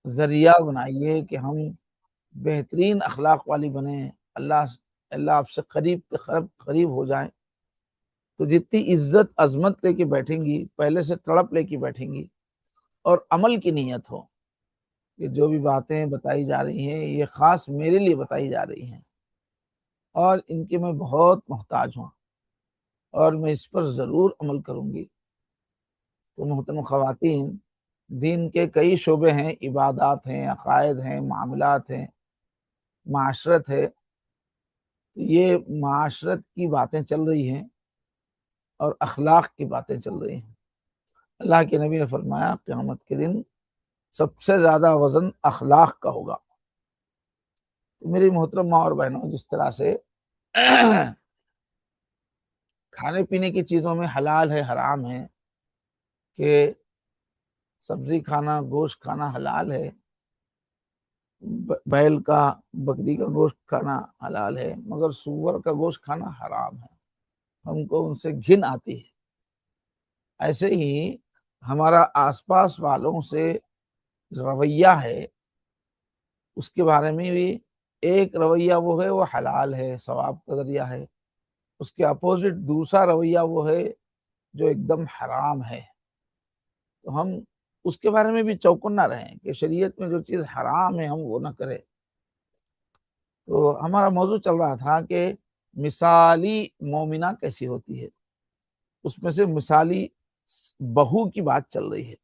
ذریعہ بنائیے کہ ہم بہترین اخلاق والی بنیں، اللہ آپ سے قریب ہو جائیں، تو جتنی عزت عظمت لے کے بیٹھیں گی، پہلے سے تڑپ لے کے بیٹھیں گی، اور عمل کی نیت ہو کہ جو بھی باتیں بتائی جا رہی ہیں یہ خاص میرے لیے بتائی جا رہی ہیں، اور ان کے میں بہت محتاج ہوں، اور میں اس پر ضرور عمل کروں گی۔ تو محترم خواتین، دین کے کئی شعبے ہیں، عبادات ہیں، عقائد ہیں، معاملات ہیں، معاشرت ہے۔ یہ معاشرت کی باتیں چل رہی ہیں اور اخلاق کی باتیں چل رہی ہیں۔ اللہ کے نبی نے فرمایا قیامت کے دن سب سے زیادہ وزن اخلاق کا ہوگا۔ تو میری محترم ماں اور بہنوں، جس طرح سے کھانے پینے کی چیزوں میں حلال ہے حرام ہے، کہ سبزی کھانا گوشت کھانا حلال ہے، بیل کا بکری کا گوشت کھانا حلال ہے، مگر سور کا گوشت کھانا حرام ہے، ہم کو ان سے گھن آتی ہے۔ ایسے ہی ہمارا آس پاس والوں سے رویہ ہے، اس کے بارے میں بھی ایک رویہ وہ ہے وہ حلال ہے، ثواب کا ذریعہ ہے، اس کے اپوزٹ دوسرا رویہ وہ ہے جو ایک دم حرام ہے۔ تو ہم اس کے بارے میں بھی چوکن نہ رہیں کہ شریعت میں جو چیز حرام ہے ہم وہ نہ کریں۔ تو ہمارا موضوع چل رہا تھا کہ مثالی مومنہ کیسی ہوتی ہے، اس میں سے مثالی بہو کی بات چل رہی ہے۔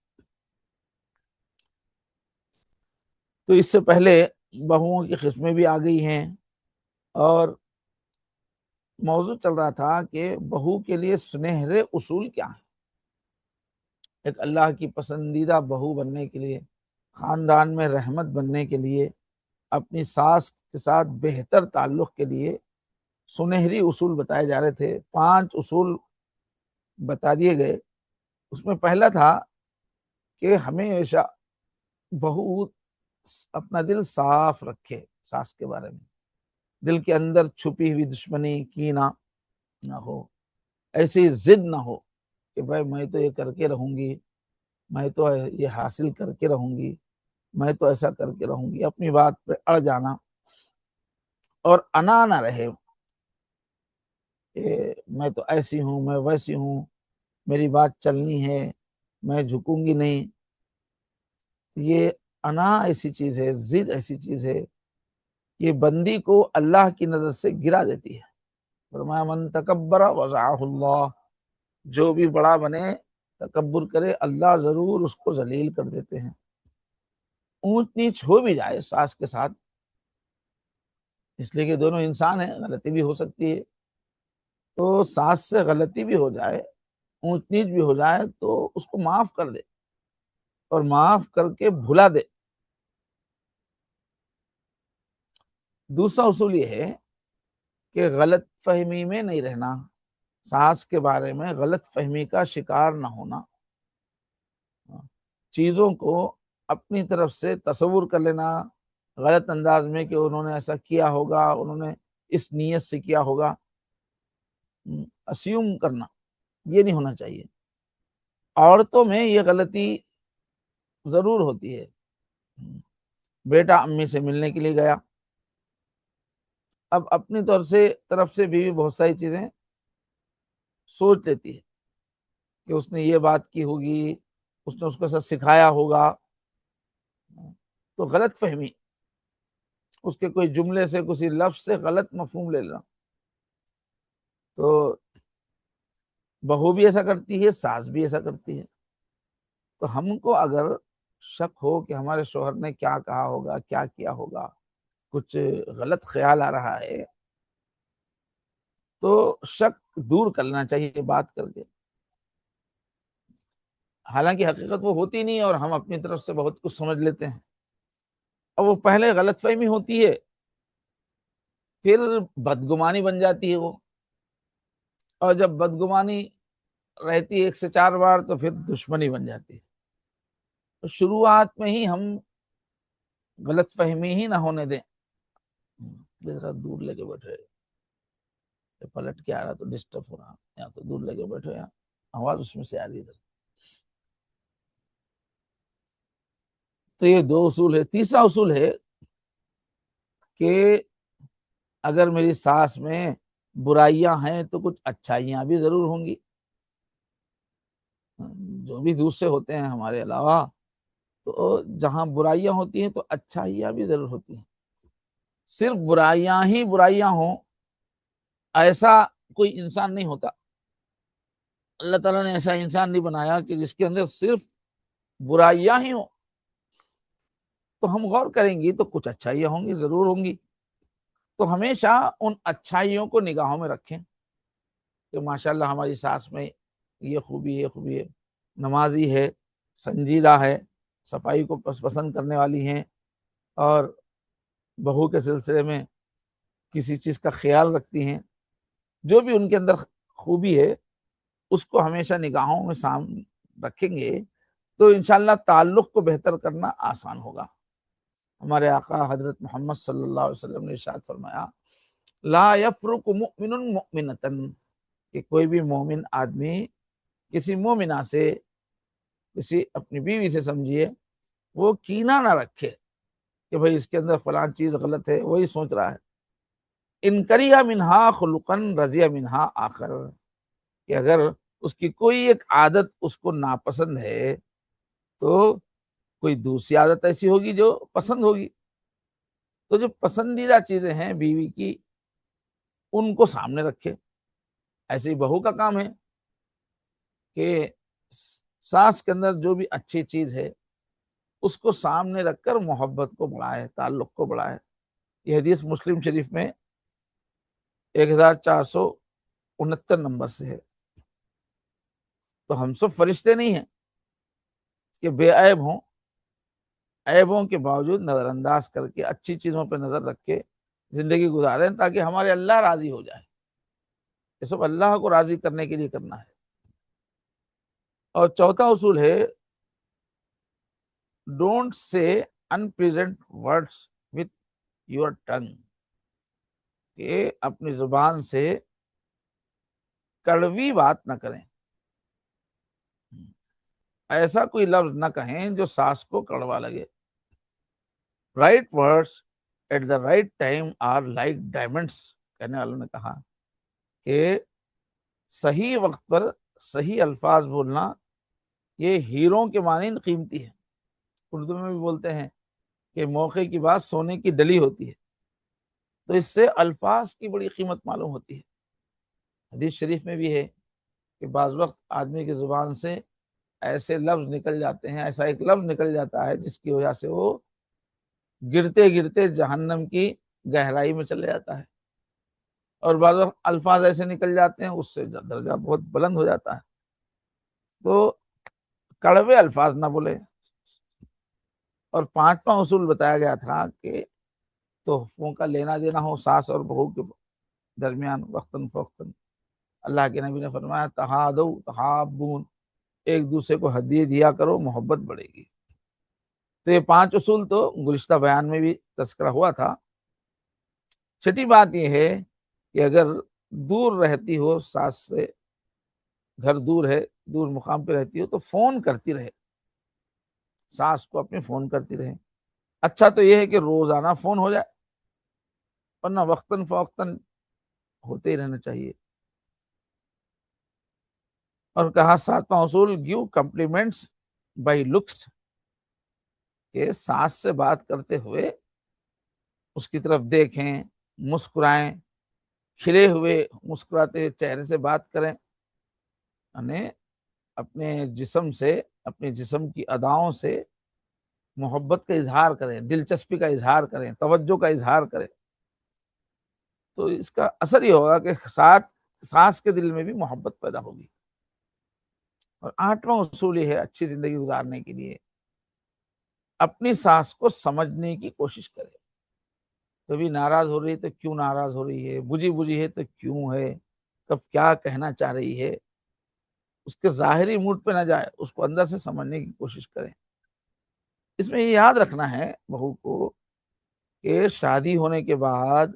تو اس سے پہلے بہوؤں کی قسمیں بھی آ گئی ہیں، اور موضوع چل رہا تھا کہ بہو کے لیے سنہرے اصول کیا ہیں۔ ایک اللہ کی پسندیدہ بہو بننے کے لیے، خاندان میں رحمت بننے کے لیے، اپنی ساس کے ساتھ بہتر تعلق کے لیے سنہری اصول بتائے جا رہے تھے۔ 5 اصول بتا دیے گئے۔ اس میں پہلا تھا کہ ہمیشہ بہو اپنا دل صاف رکھے، ساس کے بارے میں دل کے اندر چھپی ہوئی دشمنی کینہ نہ ہو، ایسی ضد نہ ہو کہ بھائی میں تو یہ کر کے رہوں گی، میں تو یہ حاصل کر کے رہوں گی، میں تو ایسا کر کے رہوں گی، اپنی بات پہ اڑ جانا، اور انا نہ رہے کہ میں تو ایسی ہوں، میں ویسی ہوں، میری بات چلنی ہے، میں جھکوں گی نہیں۔ یہ انا ایسی چیز ہے، ضد ایسی چیز ہے، یہ بندی کو اللہ کی نظر سے گرا دیتی ہے۔ فرمایا من تکبر وضعہ اللہ، جو بھی بڑا بنے تکبر کرے اللہ ضرور اس کو ذلیل کر دیتے ہیں۔ اونچ نیچ ہو بھی جائے ساس کے ساتھ، اس لیے کہ دونوں انسان ہیں، غلطی بھی ہو سکتی ہے، تو ساس سے غلطی بھی ہو جائے، اونچ نیچ بھی ہو جائے، تو اس کو معاف کر دے اور معاف کر کے بھلا دے۔ دوسرا اصول یہ ہے کہ غلط فہمی میں نہیں رہنا، ساس کے بارے میں غلط فہمی کا شکار نہ ہونا، چیزوں کو اپنی طرف سے تصور کر لینا غلط انداز میں کہ انہوں نے ایسا کیا ہوگا، انہوں نے اس نیت سے کیا ہوگا، اسیوم کرنا یہ نہیں ہونا چاہیے۔ عورتوں میں یہ غلطی ضرور ہوتی ہے۔ بیٹا امی سے ملنے کے لیے گیا، اب اپنی طرف سے بیوی بہت ساری چیزیں سوچ لیتی ہے کہ اس نے یہ بات کی ہوگی، اس نے اس کو ساتھ سکھایا ہوگا، تو غلط فہمی، اس کے کوئی جملے سے کسی لفظ سے غلط مفہوم لے لینا۔ تو بہو بھی ایسا کرتی ہے، ساس بھی ایسا کرتی ہے۔ تو ہم کو اگر شک ہو کہ ہمارے شوہر نے کیا کہا ہوگا، کیا کیا ہوگا، کچھ غلط خیال آ رہا ہے، تو شک دور کرنا چاہیے بات کر کے۔ حالانکہ حقیقت وہ ہوتی نہیں اور ہم اپنی طرف سے بہت کچھ سمجھ لیتے ہیں، اور وہ پہلے غلط فہمی ہوتی ہے، پھر بدگمانی بن جاتی ہے وہ، اور جب بدگمانی رہتی ہے 1 سے 4 بار تو پھر دشمنی بن جاتی ہے۔ تو شروعات میں ہی ہم غلط فہمی ہی نہ ہونے دیں۔ ذرا دور لے کے بیٹھے، پلٹ کے آ رہا تو ڈسٹرب ہو رہا، یا تو دور لے کے بیٹھو، یا آواز اس میں سے آ رہی ادھر۔ تو یہ دو اصول ہے۔ تیسرا اصول ہے کہ اگر میری ساس میں برائیاں ہیں تو کچھ اچھائیاں بھی ضرور ہوں گی۔ جو بھی دوسرے ہوتے ہیں ہمارے علاوہ، تو جہاں برائیاں ہوتی ہیں تو اچھائیاں بھی ضرور ہوتی ہیں۔ صرف برائیاں ہی برائیاں ہوں ایسا کوئی انسان نہیں ہوتا۔ اللہ تعالیٰ نے ایسا انسان نہیں بنایا کہ جس کے اندر صرف برائیاں ہی ہوں۔ تو ہم غور کریں گی تو کچھ اچھائیاں ہوں گی، ضرور ہوں گی۔ تو ہمیشہ ان اچھائیوں کو نگاہوں میں رکھیں کہ ماشاءاللہ ہماری ساس میں یہ خوبی ہے، نمازی ہے، سنجیدہ ہے، صفائی کو پسند کرنے والی ہیں، اور بہو کے سلسلے میں کسی چیز کا خیال رکھتی ہیں۔ جو بھی ان کے اندر خوبی ہے اس کو ہمیشہ نگاہوں میں سامنے رکھیں گے تو انشاءاللہ تعلق کو بہتر کرنا آسان ہوگا۔ ہمارے آقا حضرت محمد صلی اللہ علیہ وسلم نے ارشاد فرمایا، لا یفرق مؤمن مؤمنۃ، کہ کوئی بھی مومن آدمی کسی مومنہ سے، کسی اپنی بیوی سے سمجھیے، وہ کینہ نہ رکھے کہ بھئی اس کے اندر فلاں چیز غلط ہے، وہی سوچ رہا ہے۔ ان کریہ منہا خلقا رضی منہا آخر، کہ اگر اس کی کوئی ایک عادت اس کو ناپسند ہے تو کوئی دوسری عادت ایسی ہوگی جو پسند ہوگی۔ تو جو پسندیدہ چیزیں ہیں بیوی کی ان کو سامنے رکھے۔ ایسے ہی بہو کا کام ہے کہ ساس کے اندر جو بھی اچھی چیز ہے اس کو سامنے رکھ کر محبت کو بڑھائے، تعلق کو بڑھائے۔ یہ حدیث مسلم شریف میں 1469 نمبر سے ہے۔ تو ہم سب فرشتے نہیں ہیں کہ بے عیب ہوں، عیبوں کے باوجود نظر انداز کر کے اچھی چیزوں پہ نظر رکھ کے زندگی گزاریں تاکہ ہمارے اللہ راضی ہو جائے۔ یہ سب اللہ کو راضی کرنے کے لیے کرنا ہے۔ اور چوتھا اصول ہے، don't say unpleasant words with your tongue، کہ اپنی زبان سے کڑوی بات نہ کریں، ایسا کوئی لفظ نہ کہیں جو ساس کو کڑوا لگے۔ Right words at the right time are like diamonds, کہنے والوں نے کہا کہ صحیح وقت پر صحیح الفاظ بولنا یہ ہیروں کے مانند قیمتی ہے۔ اردو میں بھی بولتے ہیں کہ موقع کی بات سونے کی ڈلی ہوتی ہے۔ تو اس سے الفاظ کی بڑی قیمت معلوم ہوتی ہے۔ حدیث شریف میں بھی ہے کہ بعض وقت آدمی کی زبان سے ایسے لفظ نکل جاتے ہیں، ایسا ایک لفظ نکل جاتا ہے جس کی وجہ سے وہ گرتے گرتے جہنم کی گہرائی میں چلے جاتا ہے، اور بعض وقت الفاظ ایسے نکل جاتے ہیں اس سے درجہ بہت بلند ہو جاتا ہے۔ تو کڑوے الفاظ نہ بولے۔ اور پانچواں اصول بتایا گیا تھا کہ تحفوں کا لینا دینا ہو ساس اور بہو کے درمیان وقتاً فوقتاً۔ اللہ کے نبی نے فرمایا، تہادو تحابون، ایک دوسرے کو ہدیے دیا کرو، محبت بڑھے گی۔ تو یہ 5 اصول تو گزشتہ بیان میں بھی تذکرہ ہوا تھا۔ چھٹی بات یہ ہے کہ اگر دور رہتی ہو ساس سے، گھر دور ہے، دور مقام پہ رہتی ہو، تو فون کرتی رہے، ساس کو اپنے فون کرتی رہے۔ اچھا تو یہ ہے کہ روزانہ فون ہو جائے، ورنہ وقتاً فوقتاً ہوتے ہی رہنا چاہیے۔ اور کہا 7واں اصول، گیو کمپلیمنٹس بائی لکس، کہ ساس سے بات کرتے ہوئے اس کی طرف دیکھیں، مسکرائیں، کھلے ہوئے مسکراتے چہرے سے بات کریں، یعنی اپنے جسم سے، اپنے جسم کی اداؤں سے محبت کا اظہار کریں، دلچسپی کا اظہار کریں، توجہ کا اظہار کریں۔ تو اس کا اثر یہ ہوگا کہ ساس کے دل میں بھی محبت پیدا ہوگی۔ اور 8واں اصول یہ ہے اچھی زندگی گزارنے کے لیے، اپنی ساس کو سمجھنے کی کوشش کرے۔ کبھی ناراض ہو رہی ہے تو کیوں ناراض ہو رہی ہے، بجھی بجھی ہے تو کیوں ہے، کب کیا کہنا چاہ رہی ہے، اس کے ظاہری موڈ پہ نہ جائے، اس کو اندر سے سمجھنے کی کوشش کریں۔ اس میں یہ یاد رکھنا ہے بہو کو کہ شادی ہونے کے بعد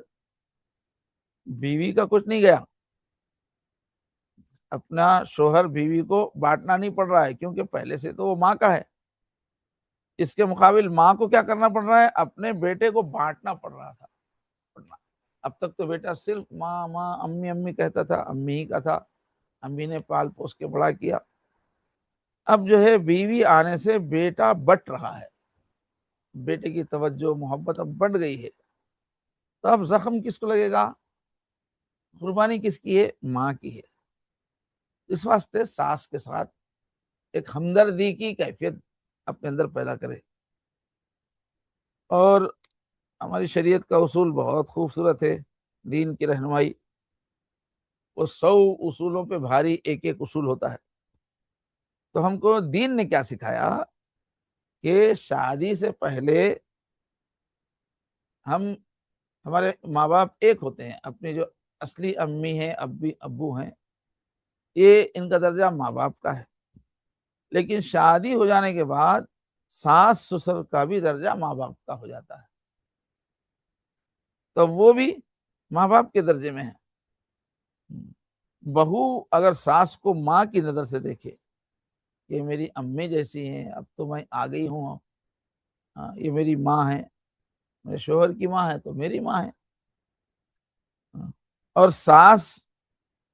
بیوی کا کچھ نہیں گیا، اپنا شوہر بیوی کو بانٹنا نہیں پڑ رہا ہے، کیونکہ پہلے سے تو وہ ماں کا ہے۔ اس کے مقابل ماں کو کیا کرنا پڑ رہا ہے؟ اپنے بیٹے کو بانٹنا پڑ رہا تھا۔ اب تک تو بیٹا صرف ماں ماں امی امی کہتا تھا، امی ہی کا تھا، امی نے پال پوس کے بڑا کیا۔ اب جو ہے بیوی آنے سے بیٹا بٹ رہا ہے، بیٹے کی توجہ محبت اب بڑھ گئی ہے، تو اب زخم کس کو لگے گا؟ قربانی کس کی ہے؟ ماں کی ہے۔ اس واسطے ساس کے ساتھ ایک ہمدردی کی کیفیت اپنے اندر پیدا کرے۔ اور ہماری شریعت کا اصول بہت خوبصورت ہے، دین کی رہنمائی، وہ 100 اصولوں پہ بھاری ایک ایک اصول ہوتا ہے۔ تو ہم کو دین نے کیا سکھایا کہ شادی سے پہلے ہمارے ماں باپ ایک ہوتے ہیں، اپنی جو اصلی امی ہیں، ابو ہیں، یہ ان کا درجہ ماں باپ کا ہے، لیکن شادی ہو جانے کے بعد ساس سسر کا بھی درجہ ماں باپ کا ہو جاتا ہے، تو وہ بھی ماں باپ کے درجے میں ہے۔ بہو اگر ساس کو ماں کی نظر سے دیکھے کہ میری امی جیسی ہیں، اب تو میں آ گئی ہوں، یہ میری ماں ہے، میرے شوہر کی ماں ہے تو میری ماں ہے، اور ساس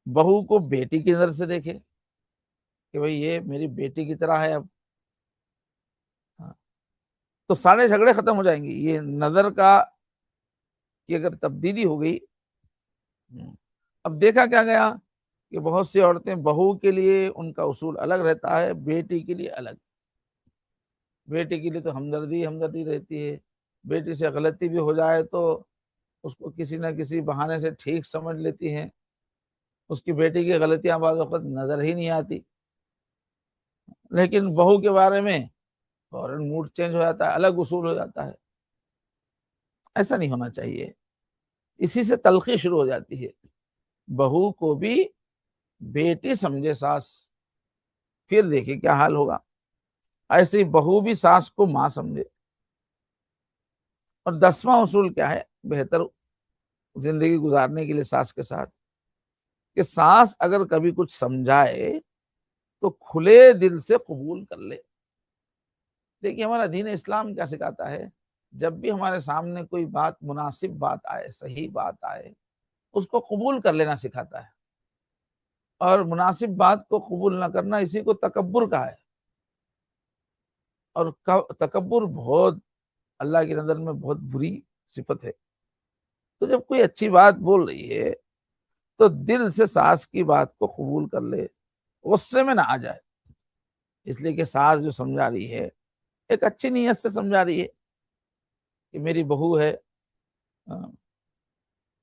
بہو کو بیٹی کی نظر سے دیکھے کہ بھئی یہ میری بیٹی کی طرح ہے، اب تو سارے جھگڑے ختم ہو جائیں گے۔ یہ نظر کا کہ اگر تبدیلی ہو گئی، اب دیکھا کیا گیا کہ بہت سی عورتیں بہو کے لیے ان کا اصول الگ رہتا ہے، بیٹی کے لیے الگ۔ بیٹی کے لیے تو ہمدردی رہتی ہے، بیٹی سے غلطی بھی ہو جائے تو اس کو کسی نہ کسی بہانے سے ٹھیک سمجھ لیتی ہیں، اس کی بیٹی کی غلطیاں بعض وقت نظر ہی نہیں آتی، لیکن بہو کے بارے میں فوراً موڈ چینج ہو جاتا ہے، الگ اصول ہو جاتا ہے۔ ایسا نہیں ہونا چاہیے، اسی سے تلخی شروع ہو جاتی ہے۔ بہو کو بھی بیٹی سمجھے ساس، پھر دیکھیں کیا حال ہوگا۔ ایسے ہی بہو بھی ساس کو ماں سمجھے۔ اور 10واں اصول کیا ہے بہتر زندگی گزارنے کے لیے ساس کے ساتھ؟ کہ ساس اگر کبھی کچھ سمجھائے تو کھلے دل سے قبول کر لے۔ دیکھیے ہمارا دین اسلام کیا سکھاتا ہے، جب بھی ہمارے سامنے کوئی بات، مناسب بات آئے، صحیح بات آئے، اس کو قبول کر لینا سکھاتا ہے، اور مناسب بات کو قبول نہ کرنا اسی کو تکبر کہا ہے، اور تکبر بہت اللہ کی نظر میں بہت بری صفت ہے۔ تو جب کوئی اچھی بات بول رہی ہے تو دل سے ساس کی بات کو قبول کر لے، غصے میں نہ آ جائے، اس لیے کہ ساس جو سمجھا رہی ہے ایک اچھی نیت سے سمجھا رہی ہے کہ میری بہو ہے،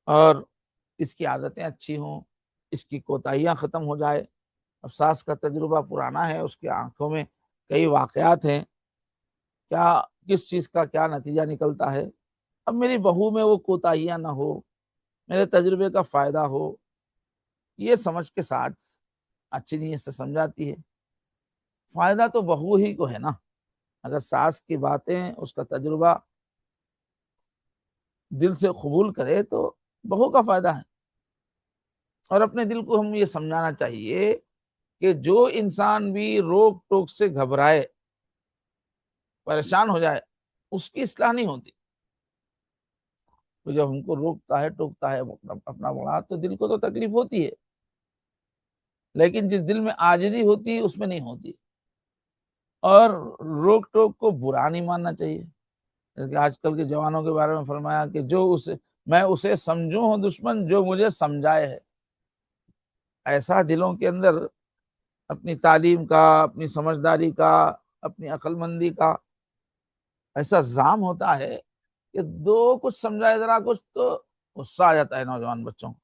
اور اس کی عادتیں اچھی ہوں، اس کی کوتاہیاں ختم ہو جائے۔ اب ساس کا تجربہ پرانا ہے، اس کی آنکھوں میں کئی واقعات ہیں، کیا کس چیز کا کیا نتیجہ نکلتا ہے۔ اب میری بہو میں وہ کوتاہیاں نہ ہو، میرے تجربے کا فائدہ ہو، یہ سمجھ کے ساتھ اچھی نیت سے سمجھاتی ہے۔ فائدہ تو بہو ہی کو ہے نا، اگر ساس کی باتیں، اس کا تجربہ دل سے قبول کرے تو بہو کا فائدہ ہے۔ اور اپنے دل کو ہم یہ سمجھانا چاہیے کہ جو انسان بھی روک ٹوک سے گھبرائے، پریشان ہو جائے، اس کی اصلاح نہیں ہوتی۔ تو جب ہم کو روکتا ہے ٹوکتا ہے اپنا بڑا، تو دل کو تو تکلیف ہوتی ہے، لیکن جس دل میں عاجزی ہوتی ہے اس میں نہیں ہوتی۔ اور روک ٹوک کو برا نہیں ماننا چاہیے، جیسے آج کل کے جوانوں کے بارے میں فرمایا کہ میں اسے سمجھوں ہوں دشمن جو مجھے سمجھائے ہے۔ ایسا دلوں کے اندر اپنی تعلیم کا، اپنی سمجھداری کا، اپنی عقل مندی کا ایسا زام ہوتا ہے کہ دو کچھ سمجھائے ذرا کچھ تو غصہ آ جاتا ہے نوجوان بچوں کو۔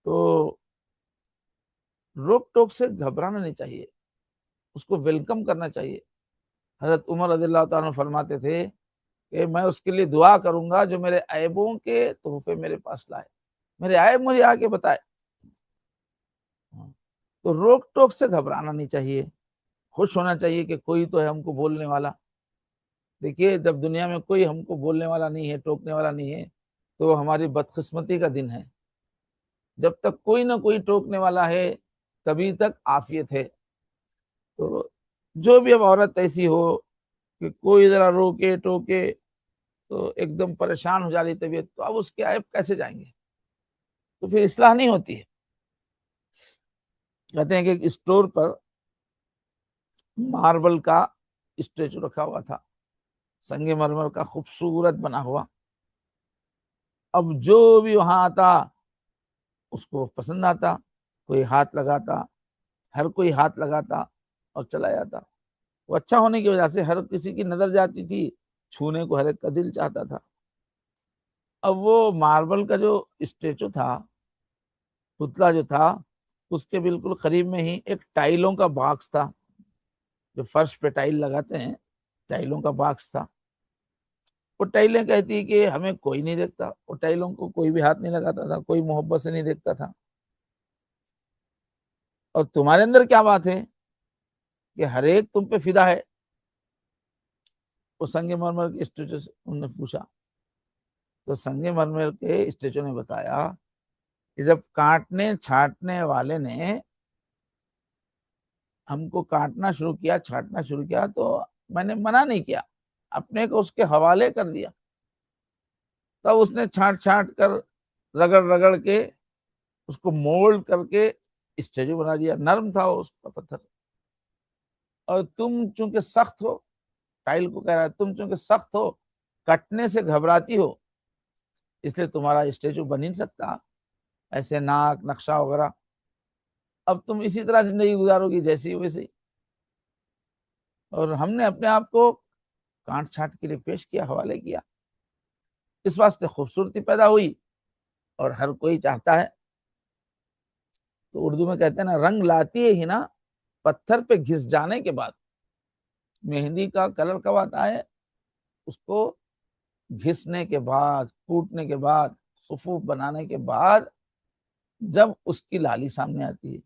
تو روک ٹوک سے گھبرانا نہیں چاہیے، اس کو ویلکم کرنا چاہیے۔ حضرت عمر رضی اللہ تعالیٰ عنہ فرماتے تھے کہ میں اس کے لیے دعا کروں گا جو میرے عیبوں کے تحفے میرے پاس لائے، میرے عیب مجھے آ کے بتائے۔ تو روک ٹوک سے گھبرانا نہیں چاہیے، خوش ہونا چاہیے کہ کوئی تو ہے ہم کو بولنے والا۔ دیکھیے جب دنیا میں کوئی ہم کو بولنے والا نہیں ہے، ٹوکنے والا نہیں ہے، تو ہماری بدقسمتی کا دن ہے۔ جب تک کوئی نہ کوئی ٹوکنے والا ہے، کبھی تک عافیت ہے۔ تو جو بھی اب عورت ایسی ہو کہ کوئی ذرا روکے ٹوکے تو ایک دم پریشان ہو جا رہی طبیعت، تو اب اس کے عیب کیسے جائیں گے؟ تو پھر اصلاح نہیں ہوتی ہے۔ کہتے ہیں کہ ایک اسٹور پر ماربل کا اسٹیچو رکھا ہوا تھا، سنگ مرمر کا خوبصورت بنا ہوا۔ اب جو بھی وہاں آتا اس کو پسند آتا، کوئی ہاتھ لگاتا، ہر کوئی ہاتھ لگاتا اور چلا جاتا۔ وہ اچھا ہونے کی وجہ سے ہر کسی کی نظر جاتی تھی، چھونے کو ہر ایک کا دل چاہتا تھا۔ اب وہ ماربل کا جو اسٹیچو تھا، پتلا جو تھا، اس کے بالکل قریب میں ہی ایک ٹائلوں کا باکس تھا، جو فرش پہ ٹائل لگاتے ہیں، ٹائلوں کا باکس تھا۔ وہ ٹائلیں کہتی کہ ہمیں کوئی نہیں دیکھتا، وہ ٹائلوں کو کوئی بھی ہاتھ نہیں لگاتا تھا، کوئی محبت سے نہیں دیکھتا تھا، اور تمہارے اندر کیا بات ہے کہ ہر ایک تم پہ فدا ہے؟ وہ سنگ مرمر کے اسٹیچو سے انہوں نے پوچھا، تو سنگ مرمر کے اسٹیچو نے بتایا کہ جب کاٹنے چھانٹنے والے نے ہم کو کاٹنا شروع کیا، چھانٹنا شروع کیا، تو میں نے منع نہیں کیا، اپنے کو اس کے حوالے کر دیا، تب اس نے چھانٹ چھانٹ کر رگڑ رگڑ کے اس کو مولڈ کر کے اسٹیچو بنا دیا۔ نرم تھا اس کا پتھر، اور تم چونکہ سخت ہو، ٹائل کو کہہ رہا ہے، تم چونکہ سخت ہو، کٹنے سے گھبراتی ہو، اس لیے تمہارا اسٹیچو بن نہیں سکتا، ایسے ناک نقشہ وغیرہ۔ اب تم اسی طرح زندگی گزارو گی جیسی ویسی، اور ہم نے اپنے آپ کو کانٹ چھانٹ کے لیے پیش کیا، حوالے کیا، اس واسطے خوبصورتی پیدا ہوئی اور ہر کوئی چاہتا ہے۔ تو اردو میں کہتے ہیں نا، رنگ لاتی ہے ہی نا پتھر پہ گھس جانے کے بعد۔ مہندی کا کلر کب آتا ہے؟ اس کو گھسنے کے بعد، کوٹنے کے بعد، صفوف بنانے کے بعد، جب اس کی لالی سامنے آتی ہے۔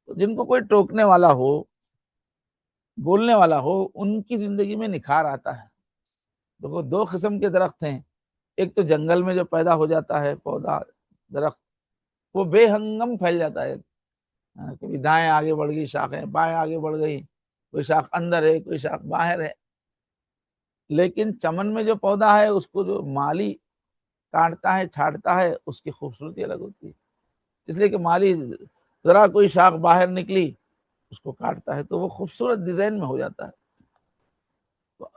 تو جن کو کوئی ٹوکنے والا ہو، بولنے والا ہو، ان کی زندگی میں نکھار آتا ہے۔ دیکھو، دو قسم کے درخت ہیں، ایک تو جنگل میں جو پیدا ہو جاتا ہے پودا، درخت، وہ بے ہنگم پھیل جاتا ہے، کبھی دائیں آگے بڑھ گئی شاخیں، بائیں آگے بڑھ گئی، کوئی شاخ اندر ہے، کوئی شاخ باہر ہے۔ لیکن چمن میں جو پودا ہے، اس کو جو مالی کاٹتا ہے، چھاٹتا ہے، اس کی خوبصورتی الگ ہوتی ہے، اس لیے کہ مالی ذرا کوئی شاخ باہر نکلی اس کو کاٹتا ہے تو وہ خوبصورت ڈیزائن میں ہو جاتا ہے۔ تو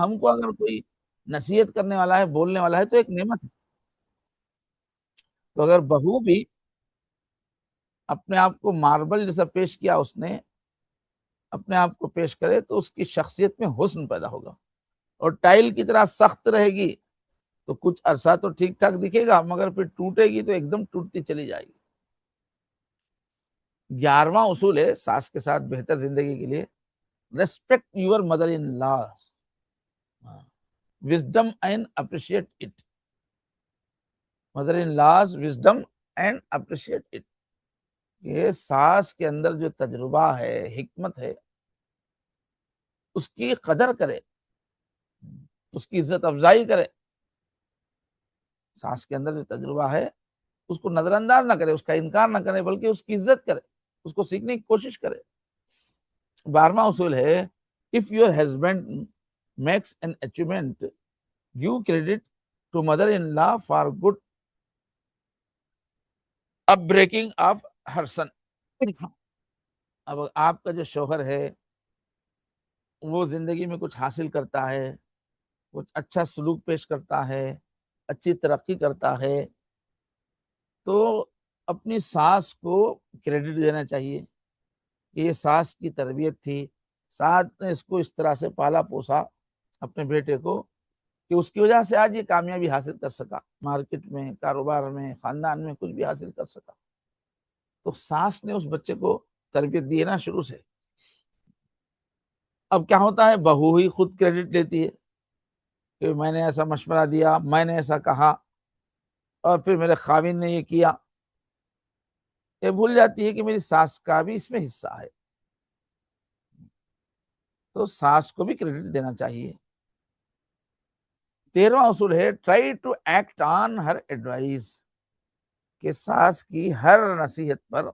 ہم کو اگر کوئی نصیحت کرنے والا ہے، بولنے والا ہے، تو ایک نعمت ہے۔ تو اگر بہو بھی اپنے آپ کو ماربل جیسا پیش کیا، اس نے اپنے آپ کو پیش کرے، تو اس کی شخصیت میں حسن پیدا ہوگا، اور ٹائل کی طرح سخت رہے گی تو کچھ عرصہ تو ٹھیک ٹھاک دکھے گا، مگر پھر ٹوٹے گی تو ایک دم ٹوٹتی چلی جائے گی۔ 11واں اصول ہے ساس کے ساتھ بہتر زندگی کے لیے، respect your mother in law, wisdom and appreciate it, mother in laws wisdom and appreciate it. یہ ساس کے اندر جو تجربہ ہے، حکمت ہے، اس کی قدر کرے، اس کی عزت افزائی کرے۔ ساس کے اندر جو تجربہ ہے اس کو نظر انداز نہ کرے، اس کا انکار نہ کرے، بلکہ اس کی عزت کرے، اس کو سیکھنے کی کوشش کرے۔ 12واں اصول ہے، if your husband makes an achievement, give credit to mother-in-law for good upbringing of her son۔ اب آپ کا جو شوہر ہے وہ زندگی میں کچھ حاصل کرتا ہے، کچھ اچھا سلوک پیش کرتا ہے، اچھی ترقی کرتا ہے، تو اپنی ساس کو کریڈٹ دینا چاہیے کہ یہ ساس کی تربیت تھی، ساس نے اس کو اس طرح سے پالا پوسا اپنے بیٹے کو کہ اس کی وجہ سے آج یہ کامیابی حاصل کر سکا، مارکیٹ میں، کاروبار میں، خاندان میں کچھ بھی حاصل کر سکا۔ تو ساس نے اس بچے کو تربیت دی ہے نا شروع سے۔ اب کیا ہوتا ہے، بہو ہی خود کریڈٹ لیتی ہے کہ میں نے ایسا مشورہ دیا، میں نے ایسا کہا، اور پھر میرے خاوند نے یہ کیا۔ یہ بھول جاتی ہے کہ میری ساس کا بھی اس میں حصہ ہے، تو ساس کو بھی کریڈٹ دینا چاہیے۔ 13واں اصول ہے، try to act on her advice, کہ ساس کی ہر نصیحت پر،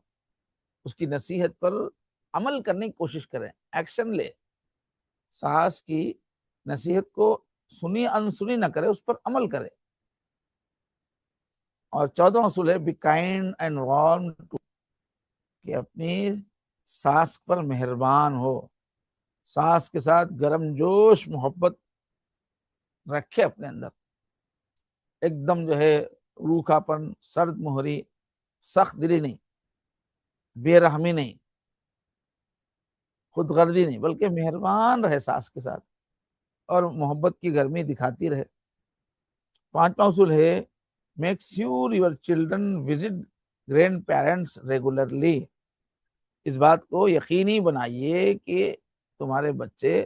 اس کی نصیحت پر عمل کرنے کی کوشش کریں، ایکشن لے۔ ساس کی نصیحت کو سنی انسنی نہ کرے، اس پر عمل کرے۔ اور 14واں اصول ہے be kind and warm to, کہ اپنی ساس پر مہربان ہو، ساس کے ساتھ گرم جوش محبت رکھے اپنے اندر، ایک دم جو ہے روکھا پن، سرد مہری، سخت دلی نہیں، بے رحمی نہیں، خود غرضی نہیں، بلکہ مہربان رہے ساس کے ساتھ اور محبت کی گرمی دکھاتی رہے۔ 5واں اصول ہے make sure your children visit grandparents regularly, اس بات کو یقینی بنائیے کہ تمہارے بچے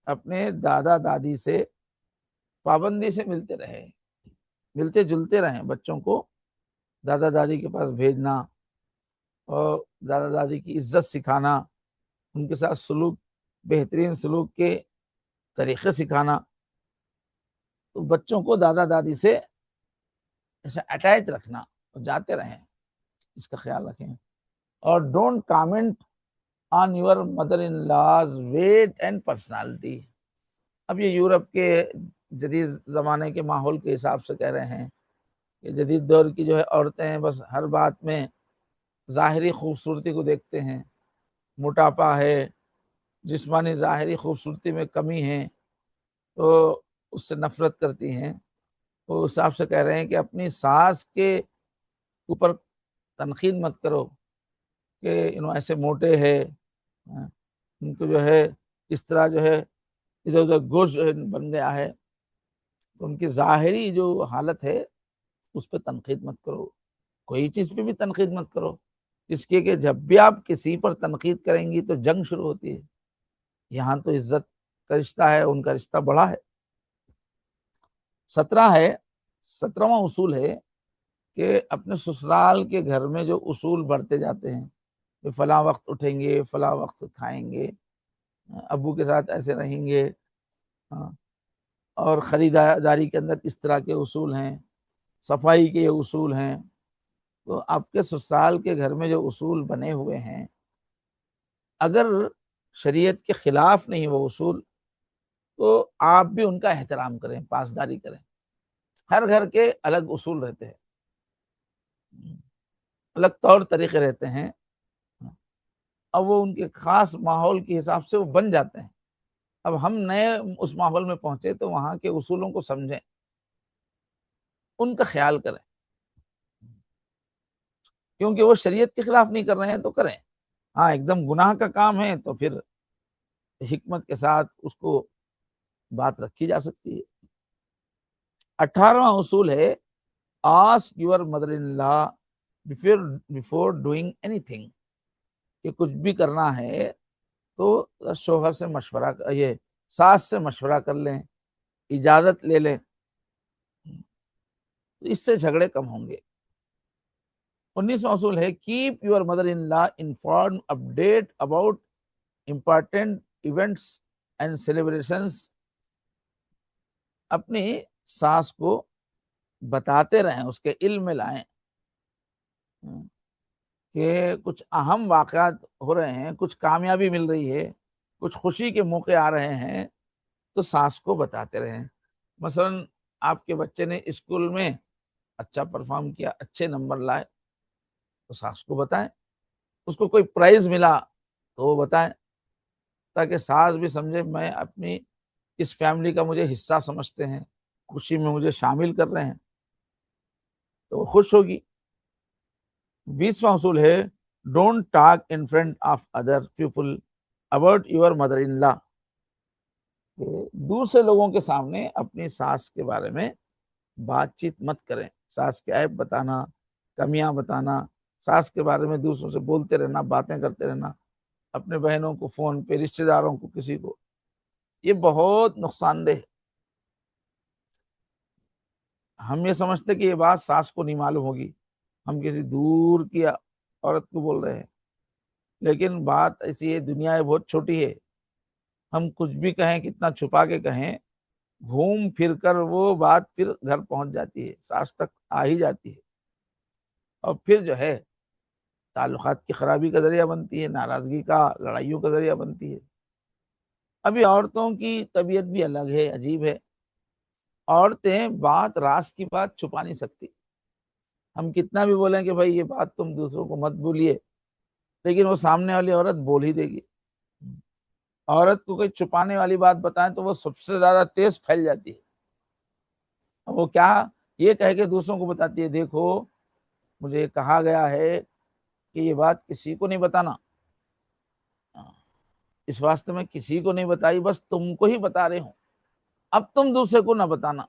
اپنے دادا دادی سے پابندی سے ملتے رہے، ملتے جلتے رہیں، بچوں کو دادا دادی کے پاس بھیجنا اور دادا دادی کی عزت سکھانا، ان کے ساتھ سلوک، بہترین سلوک کے طریقے سکھانا، تو بچوں کو دادا دادی سے ایسا اٹیچ رکھنا اور جاتے رہیں، اس کا خیال رکھیں۔ اور don't comment on your mother in law's weight and personality, اب یہ یورپ کے جدید زمانے کے ماحول کے حساب سے کہہ رہے ہیں کہ جدید دور کی جو ہے عورتیں بس ہر بات میں ظاہری خوبصورتی کو دیکھتے ہیں، موٹاپا ہے، جسمانی ظاہری خوبصورتی میں کمی ہے تو اس سے نفرت کرتی ہیں۔ تو اس حساب سے کہہ رہے ہیں کہ اپنی ساس کے اوپر تنقید مت کرو کہ انہوں ایسے موٹے ہے، ان کو جو ہے اس طرح جو ہے ادھر ادھر گوشت بن گیا ہے، تو ان کی ظاہری جو حالت ہے اس پہ تنقید مت کرو، کوئی چیز پہ بھی تنقید مت کرو، اس لیے کہ جب بھی آپ کسی پر تنقید کریں گی تو جنگ شروع ہوتی ہے۔ یہاں تو عزت کا رشتہ ہے، ان کا رشتہ بڑا ہے۔ 17واں اصول ہے کہ اپنے سسرال کے گھر میں جو اصول بڑھتے جاتے ہیں کہ فلاں وقت اٹھیں گے، فلاں وقت کھائیں گے، ابو کے ساتھ ایسے رہیں گے، اور خریداری کے اندر اس طرح کے اصول ہیں، صفائی کے یہ اصول ہیں، تو آپ کے سسرال کے گھر میں جو اصول بنے ہوئے ہیں اگر شریعت کے خلاف نہیں وہ اصول، تو آپ بھی ان کا احترام کریں، پاسداری کریں۔ ہر گھر کے الگ اصول رہتے ہیں، الگ طور طریقے رہتے ہیں، اور وہ ان کے خاص ماحول کے حساب سے وہ بن جاتے ہیں۔ اب ہم نئے اس ماحول میں پہنچے تو وہاں کے اصولوں کو سمجھیں، ان کا خیال کریں، کیونکہ وہ شریعت کے خلاف نہیں کر رہے ہیں تو کریں، ہاں ایک دم گناہ کا کام ہے تو پھر حکمت کے ساتھ اس کو بات رکھی جا سکتی ہے۔ 18واں اصول ہے ask your mother in law before doing any thing, کہ کچھ بھی کرنا ہے تو شوہر سے مشورہ، یہ ساس سے مشورہ کر لیں، اجازت لے لیں، تو اس سے جھگڑے کم ہوں گے۔ 19واں اصول ہے keep your mother in law inform update about important events and celebrations, اپنی ساس کو بتاتے رہیں، اس کے علم میں لائیں کہ کچھ اہم واقعات ہو رہے ہیں، کچھ کامیابی مل رہی ہے، کچھ خوشی کے موقع آ رہے ہیں تو ساس کو بتاتے رہیں۔ مثلا آپ کے بچے نے اسکول میں اچھا پرفارم کیا، اچھے نمبر لائے تو ساس کو بتائیں، اس کو کوئی پرائز ملا تو وہ بتائیں، تاکہ ساس بھی سمجھے میں اپنی اس فیملی کا مجھے حصہ سمجھتے ہیں، خوشی میں مجھے شامل کر رہے ہیں تو وہ خوش ہوگی۔ 20واں اصول ہے don't talk in front of other people about your mother in law, دوسرے لوگوں کے سامنے اپنی ساس کے بارے میں بات چیت مت کریں، ساس کے عیب بتانا، کمیاں بتانا، ساس کے بارے میں دوسروں سے بولتے رہنا، باتیں کرتے رہنا، اپنے بہنوں کو فون پہ، رشتہ داروں کو، کسی کو، یہ بہت نقصان دہ ہے۔ ہم یہ سمجھتے کہ یہ بات ساس کو نہیں معلوم ہوگی، ہم کسی دور کی عورت کو بول رہے ہیں، لیکن بات ایسی ہے، دنیا بہت چھوٹی ہے، ہم کچھ بھی کہیں، کتنا چھپا کے کہیں، گھوم پھر کر وہ بات پھر گھر پہنچ جاتی ہے، ساس تک آ ہی جاتی ہے، اور پھر جو ہے تعلقات کی خرابی کا ذریعہ بنتی ہے، ناراضگی کا، لڑائیوں کا ذریعہ بنتی ہے۔ ابھی عورتوں کی طبیعت بھی الگ ہے، عجیب ہے. عورتیں بات، راز کی بات چھپا نہیں سکتی. ہم کتنا بھی بولیں کہ بھائی یہ بات تم دوسروں کو مت بولیے، لیکن وہ سامنے والی عورت بول ہی دے گی. عورت کو کوئی چھپانے والی بات بتائیں تو وہ سب سے زیادہ تیز پھیل جاتی ہے. وہ کیا یہ کہہ کے دوسروں کو بتاتی ہے، دیکھو مجھے کہا گیا ہے کہ یہ بات کسی کو نہیں بتانا، اس واسطے میں کسی کو نہیں بتائی، بس تم کو ہی بتا رہے ہوں، اب تم دوسرے کو نہ بتانا.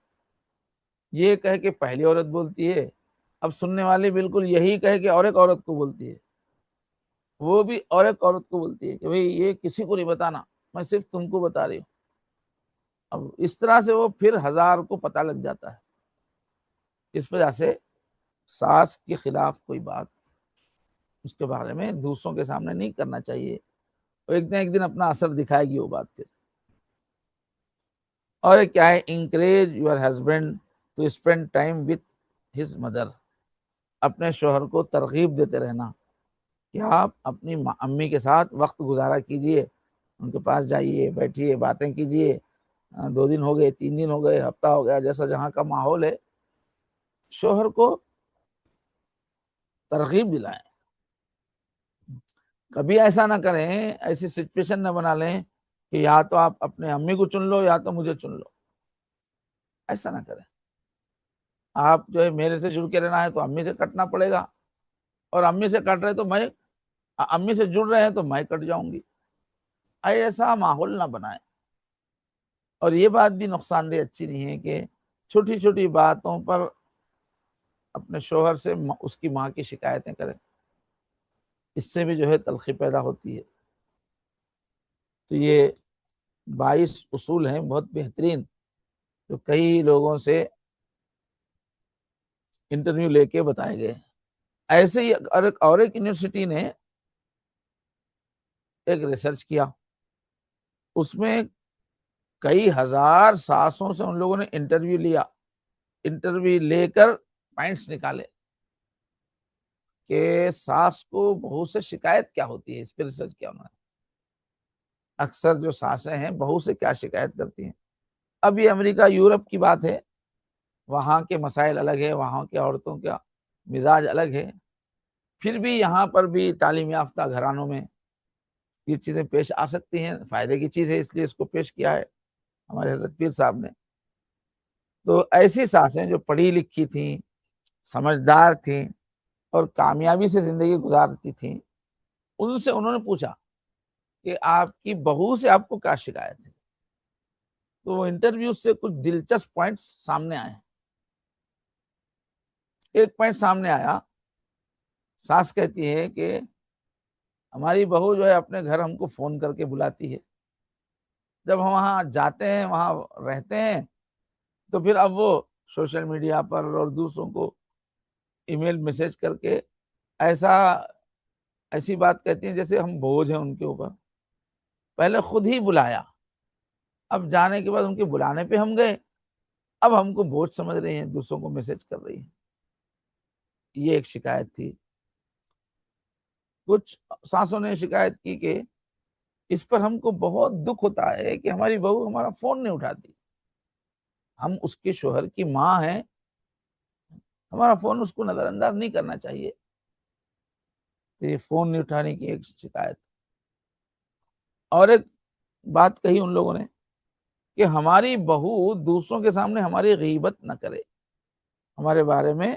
یہ کہہ کے پہلی عورت بولتی ہے، اب سننے والی بالکل یہی کہہ کے اور ایک عورت کو بولتی ہے، وہ بھی اور ایک عورت کو بولتی ہے کہ بھئی یہ کسی کو نہیں بتانا، میں صرف تم کو بتا رہی ہوں. اب اس طرح سے وہ پھر ہزار کو پتہ لگ جاتا ہے. اس وجہ سے ساس کے خلاف کوئی بات اس کے بارے میں دوسروں کے سامنے نہیں کرنا چاہیے، ایک دن اپنا اثر دکھائے گی وہ بات پھر. اور کیا ہے، encourage your husband to spend time with his mother. اپنے شوہر کو ترغیب دیتے رہنا کہ آپ اپنی امی کے ساتھ وقت گزارا کیجئے، ان کے پاس جائیے، بیٹھیے، باتیں کیجئے. 2 دن ہو گئے، 3 دن ہو گئے، ہفتہ ہو گیا، جیسا جہاں کا ماحول ہے، شوہر کو ترغیب دلائیں. کبھی ایسا نہ کریں، ایسی سچویشن نہ بنا لیں کہ یا تو آپ اپنے امی کو چن لو یا تو مجھے چن لو. ایسا نہ کریں. آپ جو ہے میرے سے جڑ کے رہنا ہے تو امی سے کٹنا پڑے گا، اور امی سے کٹ رہے تو میں امی سے جڑ رہے ہیں تو میں کٹ جاؤں گی. ایسا ماحول نہ بنائیں. اور یہ بات بھی نقصان دہ اچھی نہیں ہے کہ چھوٹی چھوٹی باتوں پر اپنے شوہر سے اس کی ماں کی شکایتیں کریں. اس سے بھی جو ہے تلخی پیدا ہوتی ہے. تو یہ 22 اصول ہیں بہت بہترین، جو کئی لوگوں سے انٹرویو لے کے بتائے گئے. ایسے ہی اور ایک یونیورسٹی نے ایک ریسرچ کیا، اس میں کئی ہزار ساسوں سے ان لوگوں نے انٹرویو لیا. انٹرویو لے کر پوائنٹس نکالے کہ ساس کو بہو سے شکایت کیا ہوتی ہے. اس پہ ریسرچ کیا انہوں نے. اکثر جو ساسیں ہیں بہو سے کیا شکایت کرتی ہیں. اب یہ امریکہ یورپ کی بات ہے، وہاں کے مسائل الگ ہے، وہاں کے عورتوں کا مزاج الگ ہے. پھر بھی یہاں پر بھی تعلیم یافتہ گھرانوں میں یہ چیزیں پیش آ سکتی ہیں. فائدے کی چیز ہے، اس لیے اس کو پیش کیا ہے ہمارے حضرت پیر صاحب نے. تو ایسی ساسیں جو پڑھی لکھی تھیں، سمجھدار تھیں اور کامیابی سے زندگی گزارتی تھیں، ان سے انہوں نے پوچھا کہ آپ کی بہو سے آپ کو کیا شکایت ہے. تو وہ انٹرویو سے کچھ دلچسپ پوائنٹس سامنے آئے. ایک پوائنٹ سامنے آیا، ساس کہتی ہے کہ ہماری بہو جو ہے اپنے گھر ہم کو فون کر کے بلاتی ہے، جب ہم وہاں جاتے ہیں، وہاں رہتے ہیں، تو پھر اب وہ سوشل میڈیا پر اور دوسروں کو ای میل میسج کر کے ایسی بات کہتی ہیں جیسے ہم بوجھ ہیں ان کے اوپر. پہلے خود ہی بلایا، اب جانے کے بعد ان کے بلانے پہ ہم گئے، اب ہم کو بوجھ سمجھ رہی ہیں، دوسروں کو میسج کر رہی ہیں. یہ ایک شکایت تھی. کچھ ساسوں نے شکایت کی کہ اس پر ہم کو بہت دکھ ہوتا ہے کہ ہماری بہو ہمارا فون نہیں اٹھاتی. ہم اس کے شوہر کی ماں ہیں، ہمارا فون اس کو نظر انداز نہیں کرنا چاہیے. تو یہ فون نہیں اٹھانے کی ایک شکایت. اور ایک بات کہی ان لوگوں نے کہ ہماری بہو دوسروں کے سامنے ہماری غیبت نہ کرے، ہمارے بارے میں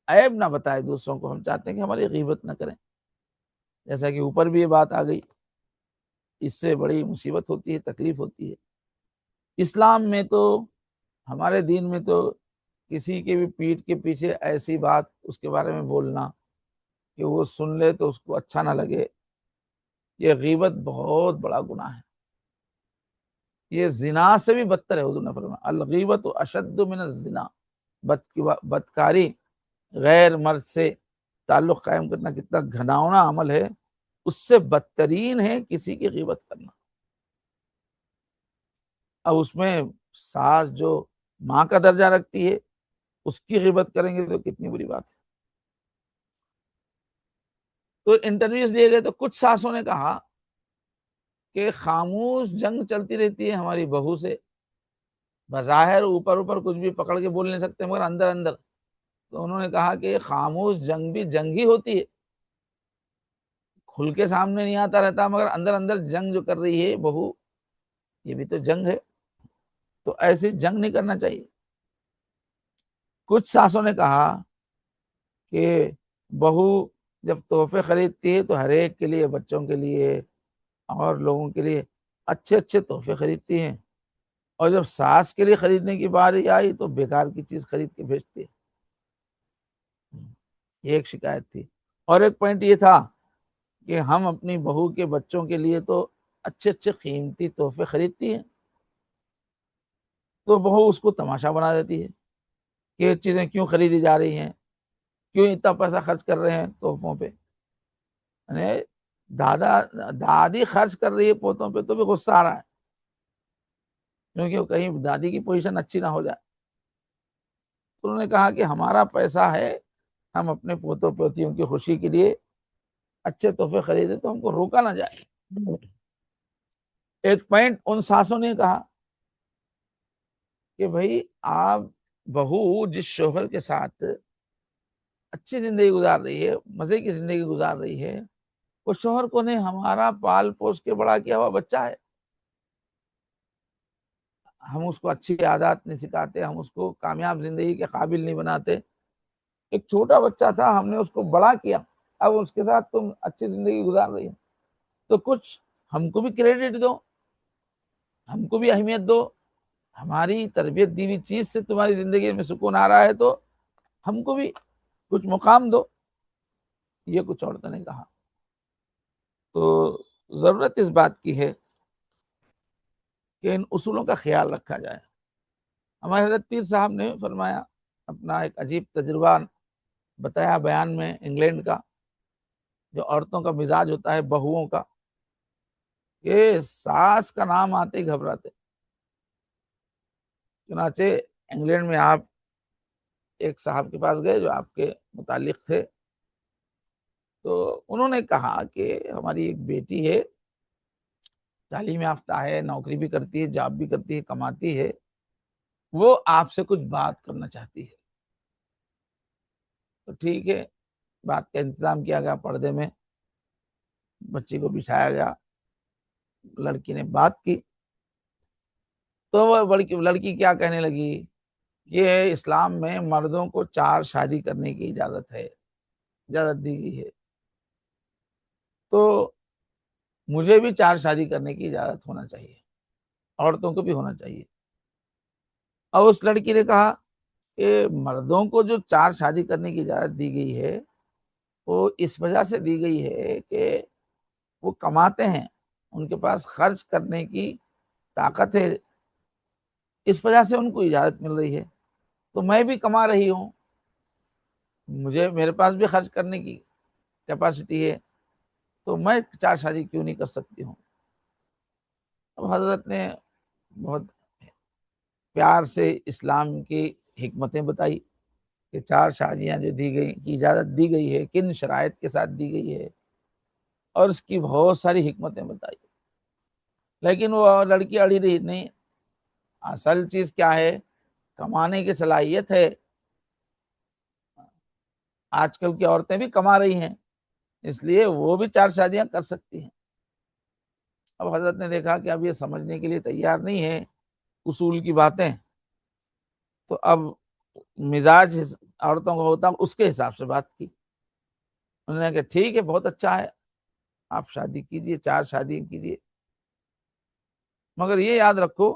عیب نہ بتائے دوسروں کو. ہم چاہتے ہیں کہ ہماری غیبت نہ کریں. جیسا کہ اوپر بھی یہ بات آ گئی، اس سے بڑی مصیبت ہوتی ہے، تکلیف ہوتی ہے. اسلام میں تو، ہمارے دین میں تو کسی کے بھی پیٹھ کے پیچھے ایسی بات اس کے بارے میں بولنا کہ وہ سن لے تو اس کو اچھا نہ لگے، یہ غیبت بہت بڑا گناہ ہے. یہ زنا سے بھی بدتر ہے. حضور نے فرمایا الغیبت اشد من الزنا. بدکاری، غیر مرد سے تعلق قائم کرنا کتنا گھناؤنا عمل ہے، اس سے بدترین ہے کسی کی غیبت کرنا. اب اس میں ساس جو ماں کا درجہ رکھتی ہے، اس کی غیبت کریں گے تو کتنی بری بات ہے. تو انٹرویوز دیے گئے تو کچھ ساسوں نے کہا کہ خاموش جنگ چلتی رہتی ہے ہماری بہو سے، بظاہر اوپر اوپر کچھ بھی پکڑ کے بول نہیں سکتے مگر اندر اندر. تو انہوں نے کہا کہ خاموش جنگ بھی جنگ ہی ہوتی ہے، کھل کے سامنے نہیں آتا رہتا مگر اندر اندر جنگ جو کر رہی ہے بہو، یہ بھی تو جنگ ہے. تو ایسی جنگ نہیں کرنا چاہیے. کچھ ساسوں نے کہا کہ بہو جب تحفے خریدتی ہے تو ہر ایک کے لیے، بچوں کے لیے اور لوگوں کے لیے اچھے اچھے تحفے خریدتی ہیں، اور جب ساس کے لیے خریدنے کی باری آئی تو بیکار کی چیز خرید کے بھیجتی ہے. یہ ایک شکایت تھی. اور ایک پوائنٹ یہ تھا کہ ہم اپنی بہو کے بچوں کے لیے تو اچھے اچھے قیمتی تحفے خریدتی ہیں، تو بہو اس کو تماشا بنا دیتی ہے کہ یہ چیزیں کیوں خریدی جا رہی ہیں، کیوں اتنا پیسہ خرچ کر رہے ہیں تحفوں پہ. یعنی دادی خرچ کر رہی ہے پوتوں پہ تو بھی غصہ آ رہا ہے، کیونکہ کہیں دادی کی پوزیشن اچھی نہ ہو جائے. تو انہوں نے کہا کہ ہمارا پیسہ ہے، ہم اپنے پوتوں پوتیوں کی خوشی کے لیے اچھے تحفے خریدے تو ہم کو روکا نہ جائے. ایک پوائنٹ ان ساسوں نے کہا کہ بھائی آپ، بہو جس شوہر کے ساتھ اچھی زندگی گزار رہی ہے، مزے کی زندگی گزار رہی ہے، وہ شوہر کو نے ہمارا پال پوس کے بڑا کیا ہوا بچہ ہے، ہم اس کو اچھی عادات نہیں سکھاتے، ہم اس کو کامیاب زندگی کے قابل نہیں بناتے. ایک چھوٹا بچہ تھا، ہم نے اس کو بڑا کیا، اب اس کے ساتھ تم اچھی زندگی گزار رہی ہو، تو کچھ ہم کو بھی کریڈٹ دو، ہم کو بھی اہمیت دو. ہماری تربیت دی ہوئی چیز سے تمہاری زندگی میں سکون آ رہا ہے تو ہم کو بھی کچھ مقام دو. یہ کچھ عورتوں نے کہا. تو ضرورت اس بات کی ہے کہ ان اصولوں کا خیال رکھا جائے. ہمارے حضرت پیر صاحب نے فرمایا، اپنا ایک عجیب تجربہ بتایا بیان میں انگلینڈ کا، جو عورتوں کا مزاج ہوتا ہے بہوؤں کا، کہ ساس کا نام آتے ہی گھبراتے. چنانچہ انگلینڈ میں آپ ایک صاحب کے پاس گئے جو آپ کے متعلق تھے، تو انہوں نے کہا کہ ہماری ایک بیٹی ہے، تعلیم یافتہ ہے، نوکری بھی کرتی ہے، جاب بھی کرتی ہے، کماتی ہے، وہ آپ سے کچھ بات کرنا چاہتی ہے. تو ٹھیک ہے، بات کا انتظام کیا گیا، پردے میں بچی کو بٹھایا گیا، لڑکی نے بات کی. تو وہ لڑکی کیا کہنے لگی کہ اسلام میں مردوں کو 4 شادی کرنے کی اجازت ہے، اجازت دی گئی ہے، تو مجھے بھی 4 شادی کرنے کی اجازت ہونا چاہیے، عورتوں کو بھی ہونا چاہیے. اور اس لڑکی نے کہا کہ مردوں کو جو 4 شادی کرنے کی اجازت دی گئی ہے وہ اس وجہ سے دی گئی ہے کہ وہ کماتے ہیں، ان کے پاس خرچ کرنے کی طاقت ہے، اس وجہ سے ان کو اجازت مل رہی ہے. تو میں بھی کما رہی ہوں، میرے پاس بھی خرچ کرنے کی کیپیسٹی ہے، تو میں 4 شادی کیوں نہیں کر سکتی ہوں. اب حضرت نے بہت پیار سے اسلام کی حکمتیں بتائی کہ 4 شادیاں جو دی گئی کی اجازت دی گئی ہے، کن شرائط کے ساتھ دی گئی ہے، اور اس کی بہت ساری حکمتیں بتائی. لیکن وہ لڑکی اڑی رہی، نہیں، اصل چیز کیا ہے، کمانے کی صلاحیت ہے. آج کل کی عورتیں بھی کما رہی ہیں، اس لیے وہ بھی 4 شادیاں کر سکتی ہیں. اب حضرت نے دیکھا کہ اب یہ سمجھنے کے لیے تیار نہیں ہے اصول کی باتیں، تو اب مزاج عورتوں کو ہوتا اس کے حساب سے بات کی. انہوں نے کہا ٹھیک ہے، بہت اچھا ہے، آپ شادی کیجئے، 4 شادی کیجئے، مگر یہ یاد رکھو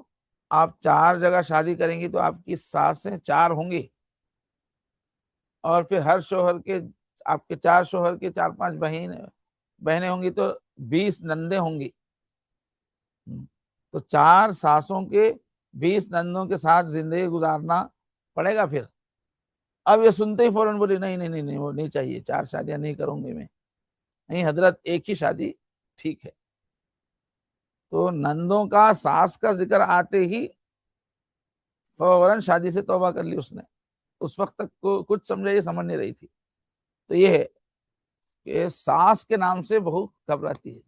آپ 4 جگہ شادی کریں گی تو آپ کی ساسیں 4 ہوں گی، اور پھر ہر شوہر کے، آپ کے 4 شوہر کے 4-5 بہنیں ہوں گی تو 20 نندیں ہوں گی. تو 4 ساسوں کے 20 نندوں کے ساتھ زندگی گزارنا پڑے گا. پھر اب یہ سنتے ہی فوراً بولی نہیں نہیں نہیں نہیں، وہ نہیں چاہیے، 4 شادیاں نہیں کروں گی میں. نہیں حضرت، ایک ہی شادی ٹھیک ہے. تو نندوں کا، ساس کا ذکر آتے ہی فوراً شادی سے توبہ کر لی اس نے. اس وقت تک کو کچھ سمجھے، یہ سمجھ نہیں رہی تھی. تو یہ ہے کہ ساس کے نام سے بہو گھبراتی ہے.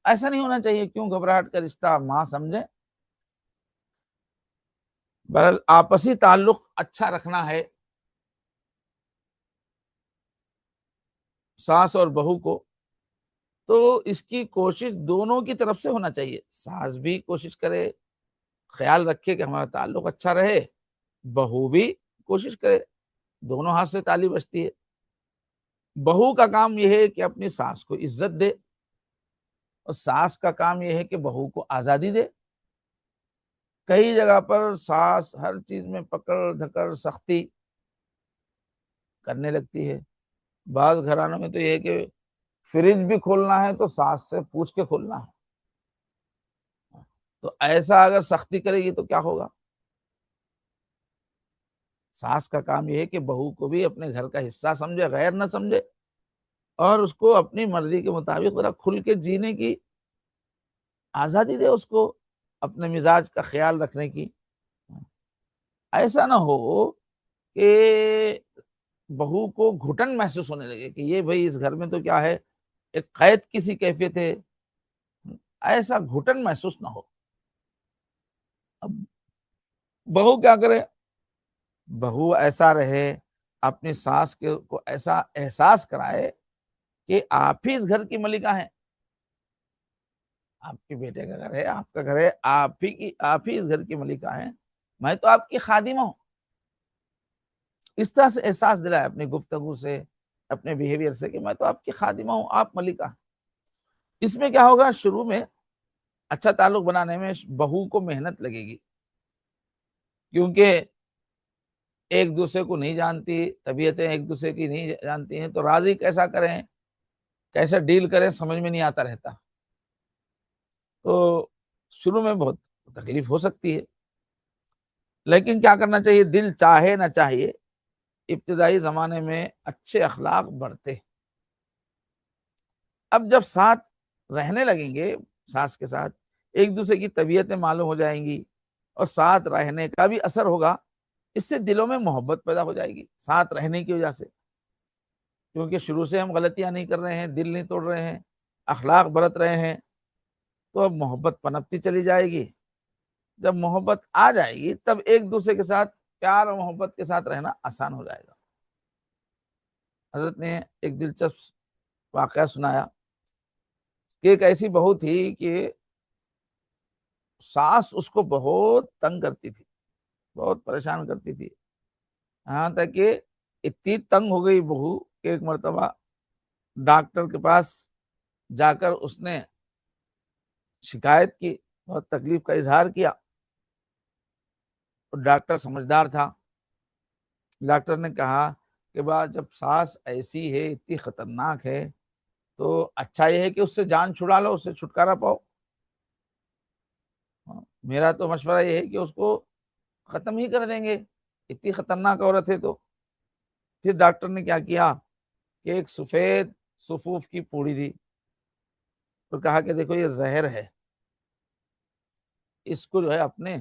ایسا نہیں ہونا چاہیے، کیوں گھبراہٹ کا رشتہ ماں سمجھے، بہرحال آپسی تعلق اچھا رکھنا ہے ساس اور بہو کو، تو اس کی کوشش دونوں کی طرف سے ہونا چاہیے، ساس بھی کوشش کرے، خیال رکھے کہ ہمارا تعلق اچھا رہے، بہو بھی کوشش کرے، دونوں ہاتھ سے تالی بجتی ہے۔ بہو کا کام یہ ہے کہ اپنی ساس کو عزت دے، اور ساس کا کام یہ ہے کہ بہو کو آزادی دے۔ کئی جگہ پر ساس ہر چیز میں پکڑ دھکڑ سختی کرنے لگتی ہے، بعض گھرانوں میں تو یہ ہے کہ فریج بھی کھولنا ہے تو ساس سے پوچھ کے کھولنا ہے، تو ایسا اگر سختی کرے گی تو کیا ہوگا؟ ساس کا کام یہ ہے کہ بہو کو بھی اپنے گھر کا حصہ سمجھے، غیر نہ سمجھے، اور اس کو اپنی مرضی کے مطابق ذرا کھل کے جینے کی آزادی دے، اس کو اپنے مزاج کا خیال رکھنے کی۔ ایسا نہ ہو کہ بہو کو گھٹن محسوس ہونے لگے کہ یہ بھئی اس گھر میں تو کیا ہے، ایک قید کی سی کیفیت ہے، ایسا گھٹن محسوس نہ ہو۔ اب بہو کیا کرے؟ بہو ایسا رہے، اپنی ساس کو ایسا احساس کرائے کہ آپ ہی اس گھر کی ملکہ ہیں، آپ کے بیٹے کا گھر ہے، آپ کا گھر ہے، آپ ہی اس گھر کی ملکہ ہیں، میں تو آپ کی خادمہ ہوں۔ اس طرح سے احساس دلائے اپنی گفتگو سے، اپنے بیہیویئر سے، کہ میں تو آپ کی خادمہ ہوں، آپ ملکہ ہیں۔ اس میں کیا ہوگا؟ شروع میں اچھا تعلق بنانے میں بہو کو محنت لگے گی، کیونکہ ایک دوسرے کو نہیں جانتی، طبیعتیں ایک دوسرے کی نہیں جانتی ہیں، تو راضی کیسا کریں، کیسے ڈیل کریں، سمجھ میں نہیں آتا رہتا، تو شروع میں بہت تکلیف ہو سکتی ہے۔ لیکن کیا کرنا چاہیے؟ دل چاہے نہ چاہیے، ابتدائی زمانے میں اچھے اخلاق بڑھتے، اب جب ساتھ رہنے لگیں گے، ساس کے ساتھ ایک دوسرے کی طبیعتیں معلوم ہو جائیں گی، اور ساتھ رہنے کا بھی اثر ہوگا، اس سے دلوں میں محبت پیدا ہو جائے گی ساتھ رہنے کی وجہ سے، کیونکہ شروع سے ہم غلطیاں نہیں کر رہے ہیں، دل نہیں توڑ رہے ہیں، اخلاق برت رہے ہیں، تو اب محبت پنپتی چلی جائے گی۔ جب محبت آ جائے گی تب ایک دوسرے کے ساتھ پیار اور محبت کے ساتھ رہنا آسان ہو جائے گا۔ حضرت نے ایک دلچسپ واقعہ سنایا کہ ایک ایسی بہو تھی کہ ساس اس کو بہت تنگ کرتی تھی، بہت پریشان کرتی تھی، یہاں تک کہ اتنی تنگ ہو گئی بہو کہ ایک مرتبہ ڈاکٹر کے پاس جا کر اس نے شکایت کی، بہت تکلیف کا اظہار کیا، اور ڈاکٹر سمجھدار تھا، ڈاکٹر نے کہا کہ جب ساس ایسی ہے، اتنی خطرناک ہے، تو اچھا یہ ہے کہ اس سے جان چھڑا لو، اس سے چھٹکارا پاؤ، میرا تو مشورہ یہ ہے کہ اس کو ختم ہی کر دیں گے، اتنی خطرناک عورت ہے تو۔ پھر ڈاکٹر نے کیا کیا کہ ایک سفید سفوف کی پوڑی دی، تو کہا کہ دیکھو یہ زہر ہے، اس کو جو ہے اپنے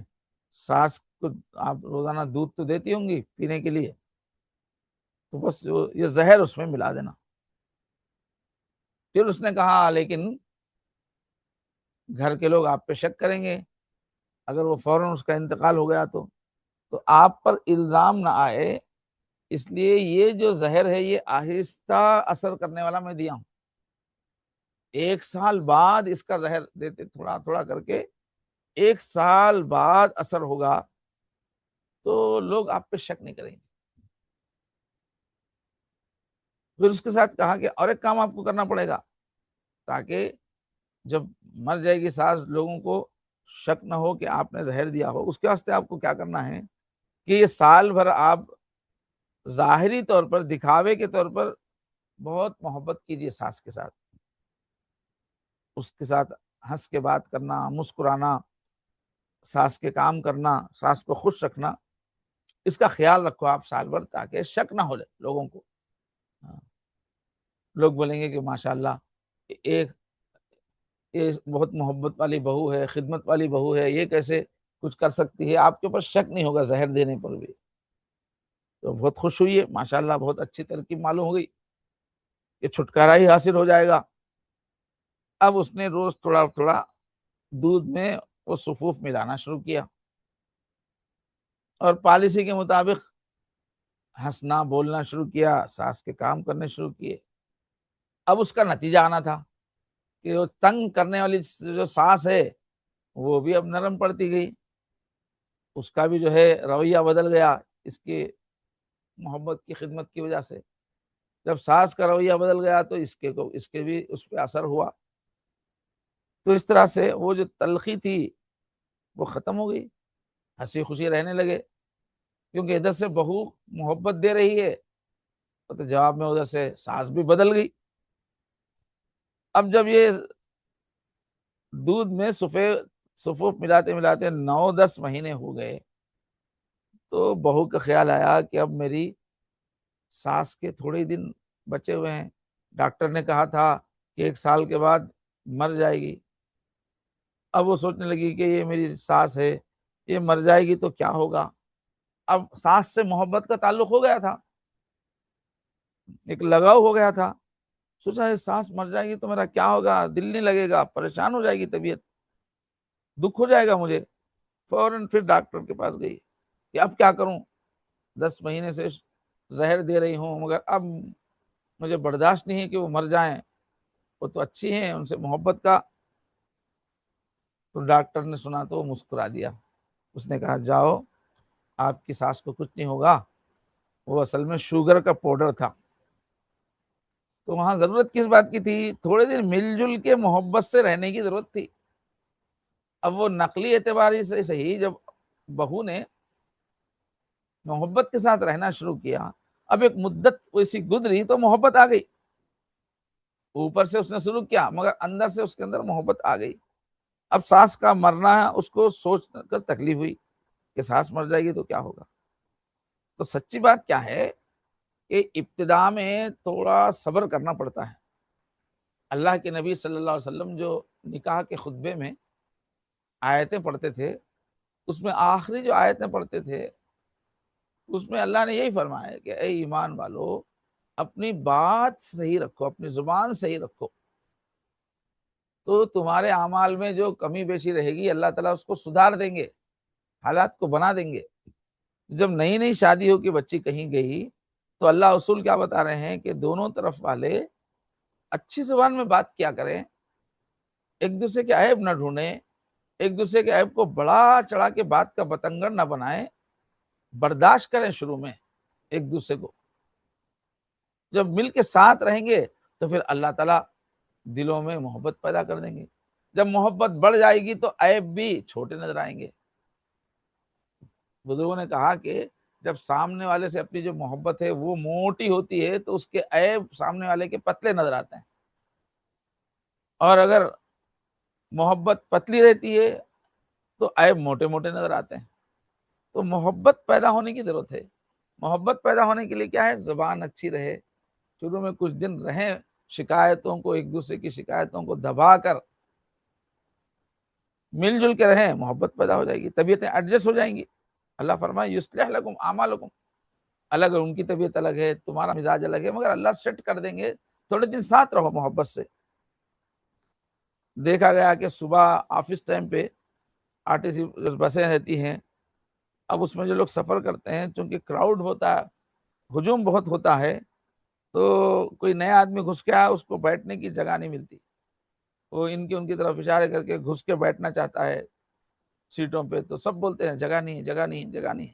ساس کو، آپ روزانہ دودھ تو دیتی ہوں گی پینے کے لیے، تو بس یہ زہر اس میں ملا دینا۔ پھر اس نے کہا لیکن گھر کے لوگ آپ پہ شک کریں گے، اگر وہ فوراً اس کا انتقال ہو گیا تو آپ پر الزام نہ آئے، اس لیے یہ جو زہر ہے یہ آہستہ اثر کرنے والا میں دیا ہوں، 1 سال بعد اس کا زہر دیتے تھوڑا تھوڑا کر کے، 1 سال بعد اثر ہوگا تو لوگ آپ پہ شک نہیں کریں گے۔ پھر اس کے ساتھ کہا کہ اور ایک کام آپ کو کرنا پڑے گا، تاکہ جب مر جائے گی ساس لوگوں کو شک نہ ہو کہ آپ نے زہر دیا ہو، اس کے واسطے آپ کو کیا کرنا ہے کہ یہ سال بھر آپ ظاہری طور پر، دکھاوے کے طور پر بہت محبت کیجیے ساس کے ساتھ، اس کے ساتھ ہنس کے بات کرنا، مسکرانا، ساس کے کام کرنا، ساس کو خوش رکھنا، اس کا خیال رکھو آپ سال بھر، تاکہ شک نہ ہو لوگوں کو۔ ہاں، لوگ بولیں گے کہ ماشاءاللہ ایک یہ بہت محبت والی بہو ہے، خدمت والی بہو ہے، یہ کیسے کچھ کر سکتی ہے، آپ کے اوپر شک نہیں ہوگا زہر دینے پر بھی، تو بہت خوش ہوئی ہے، ماشاءاللہ بہت اچھی ترکیب معلوم ہو گئی، یہ چھٹکارا ہی حاصل ہو جائے گا۔ اب اس نے روز تھوڑا تھوڑا دودھ میں وہ صفوف ملانا شروع کیا اور پالیسی کے مطابق ہنسنا بولنا شروع کیا، ساس کے کام کرنے شروع کیے۔ اب اس کا نتیجہ آنا تھا کہ وہ تنگ کرنے والی جو ساس ہے وہ بھی اب نرم پڑتی گئی، اس کا بھی جو ہے رویہ بدل گیا اس کی محبت کی خدمت کی وجہ سے۔ جب ساس کا رویہ بدل گیا تو اس کے بھی اس پہ اثر ہوا۔ تو اس طرح سے وہ جو تلخی تھی وہ ختم ہو گئی، ہنسی خوشی رہنے لگے، کیونکہ ادھر سے بہو محبت دے رہی ہے تو جواب میں ادھر سے ساس بھی بدل گئی۔ اب جب یہ دودھ میں صفوف ملاتے ملاتے 9-10 مہینے ہو گئے تو بہو کا خیال آیا کہ اب میری ساس کے تھوڑے ہی دن بچے ہوئے ہیں، ڈاکٹر نے کہا تھا کہ 1 سال کے بعد مر جائے گی۔ اب وہ سوچنے لگی کہ یہ میری ساس ہے، یہ مر جائے گی تو کیا ہوگا۔ اب ساس سے محبت کا تعلق ہو گیا تھا، ایک لگاؤ ہو گیا تھا، سوچا یہ ساس مر جائے گی تو میرا کیا ہوگا، دل نہیں لگے گا، پریشان ہو جائے گی طبیعت، دکھ ہو جائے گا مجھے۔ فوراً پھر ڈاکٹر کے پاس گئی کہ اب کیا کروں، 10 مہینے سے زہر دے رہی ہوں مگر اب مجھے برداشت نہیں ہے کہ وہ مر جائیں، وہ تو اچھی ہیں، ان سے محبت کا۔ تو ڈاکٹر نے سنا تو وہ مسکرا دیا، اس نے کہا جاؤ آپ کی ساس کو کچھ نہیں ہوگا، وہ اصل میں شوگر کا پاؤڈر تھا۔ تو وہاں ضرورت کس بات کی تھی، تھوڑے دن مل جل کے محبت سے رہنے کی ضرورت تھی۔ اب وہ نقلی اعتباری سے صحیح، جب بہو نے محبت کے ساتھ رہنا شروع کیا، اب ایک مدت ویسی گزری تو محبت آ گئی، اوپر سے اس نے شروع کیا مگر اندر سے اس کے اندر محبت آ گئی۔ اب ساس کا مرنا اس کو سوچ کر تکلیف ہوئی کہ ساس مر جائے گی تو کیا ہوگا۔ تو سچی بات کیا ہے کہ ابتدا میں تھوڑا صبر کرنا پڑتا ہے۔ اللہ کے نبی صلی اللہ علیہ وسلم جو نکاح کے خطبے میں آیتیں پڑھتے تھے، اس میں آخری جو آیتیں پڑھتے تھے اس میں اللہ نے یہی فرمایا کہ اے ایمان والو، اپنی بات صحیح رکھو، اپنی زبان صحیح رکھو، تو تمہارے اعمال میں جو کمی بیشی رہے گی اللہ تعالیٰ اس کو سدھار دیں گے، حالات کو بنا دیں گے۔ جب نئی نئی شادی ہو کے بچی کہیں گئی تو اللہ اصول کیا بتا رہے ہیں کہ دونوں طرف والے اچھی زبان میں بات کیا کریں، ایک دوسرے کے عیب نہ ڈھونڈیں، ایک دوسرے کے عیب کو بڑا چڑھا کے بات کا بتنگڑ نہ بنائیں، برداشت کریں شروع میں ایک دوسرے کو۔ جب مل کے ساتھ رہیں گے تو پھر اللہ تعالیٰ دلوں میں محبت پیدا کر دیں گے۔ جب محبت بڑھ جائے گی تو عیب بھی چھوٹے نظر آئیں گے۔ بزرگوں نے کہا کہ جب سامنے والے سے اپنی جو محبت ہے وہ موٹی ہوتی ہے تو اس کے عیب سامنے والے کے پتلے نظر آتے ہیں، اور اگر محبت پتلی رہتی ہے تو عیب موٹے موٹے نظر آتے ہیں۔ تو محبت پیدا ہونے کی ضرورت ہے۔ محبت پیدا ہونے کے لیے کیا ہے، زبان اچھی رہے، شروع میں کچھ دن رہیں شکایتوں کو، ایک دوسرے کی شکایتوں کو دبا کر مل جل کے رہیں، محبت پیدا ہو جائے گی، طبیعتیں ایڈجسٹ ہو جائیں گی۔ اللہ فرمائے یصلح لکم اعمالکم، الگ ان کی طبیعت الگ ہے، تمہارا مزاج الگ ہے، مگر اللہ سیٹ کر دیں گے، تھوڑے دن ساتھ رہو محبت سے۔ دیکھا گیا کہ صبح آفس ٹائم پہ RTC بسیں رہتی ہیں، اب اس میں جو لوگ سفر کرتے ہیں چونکہ کراؤڈ ہوتا ہے، ہجوم بہت ہوتا ہے، تو کوئی نیا آدمی گھس کے آیا اس کو بیٹھنے کی جگہ نہیں ملتی، وہ ان کی طرف اشارے کر کے گھس کے بیٹھنا چاہتا ہے سیٹوں پہ، تو سب بولتے ہیں جگہ نہیں ہے، جگہ نہیں ہے، جگہ نہیں ہے،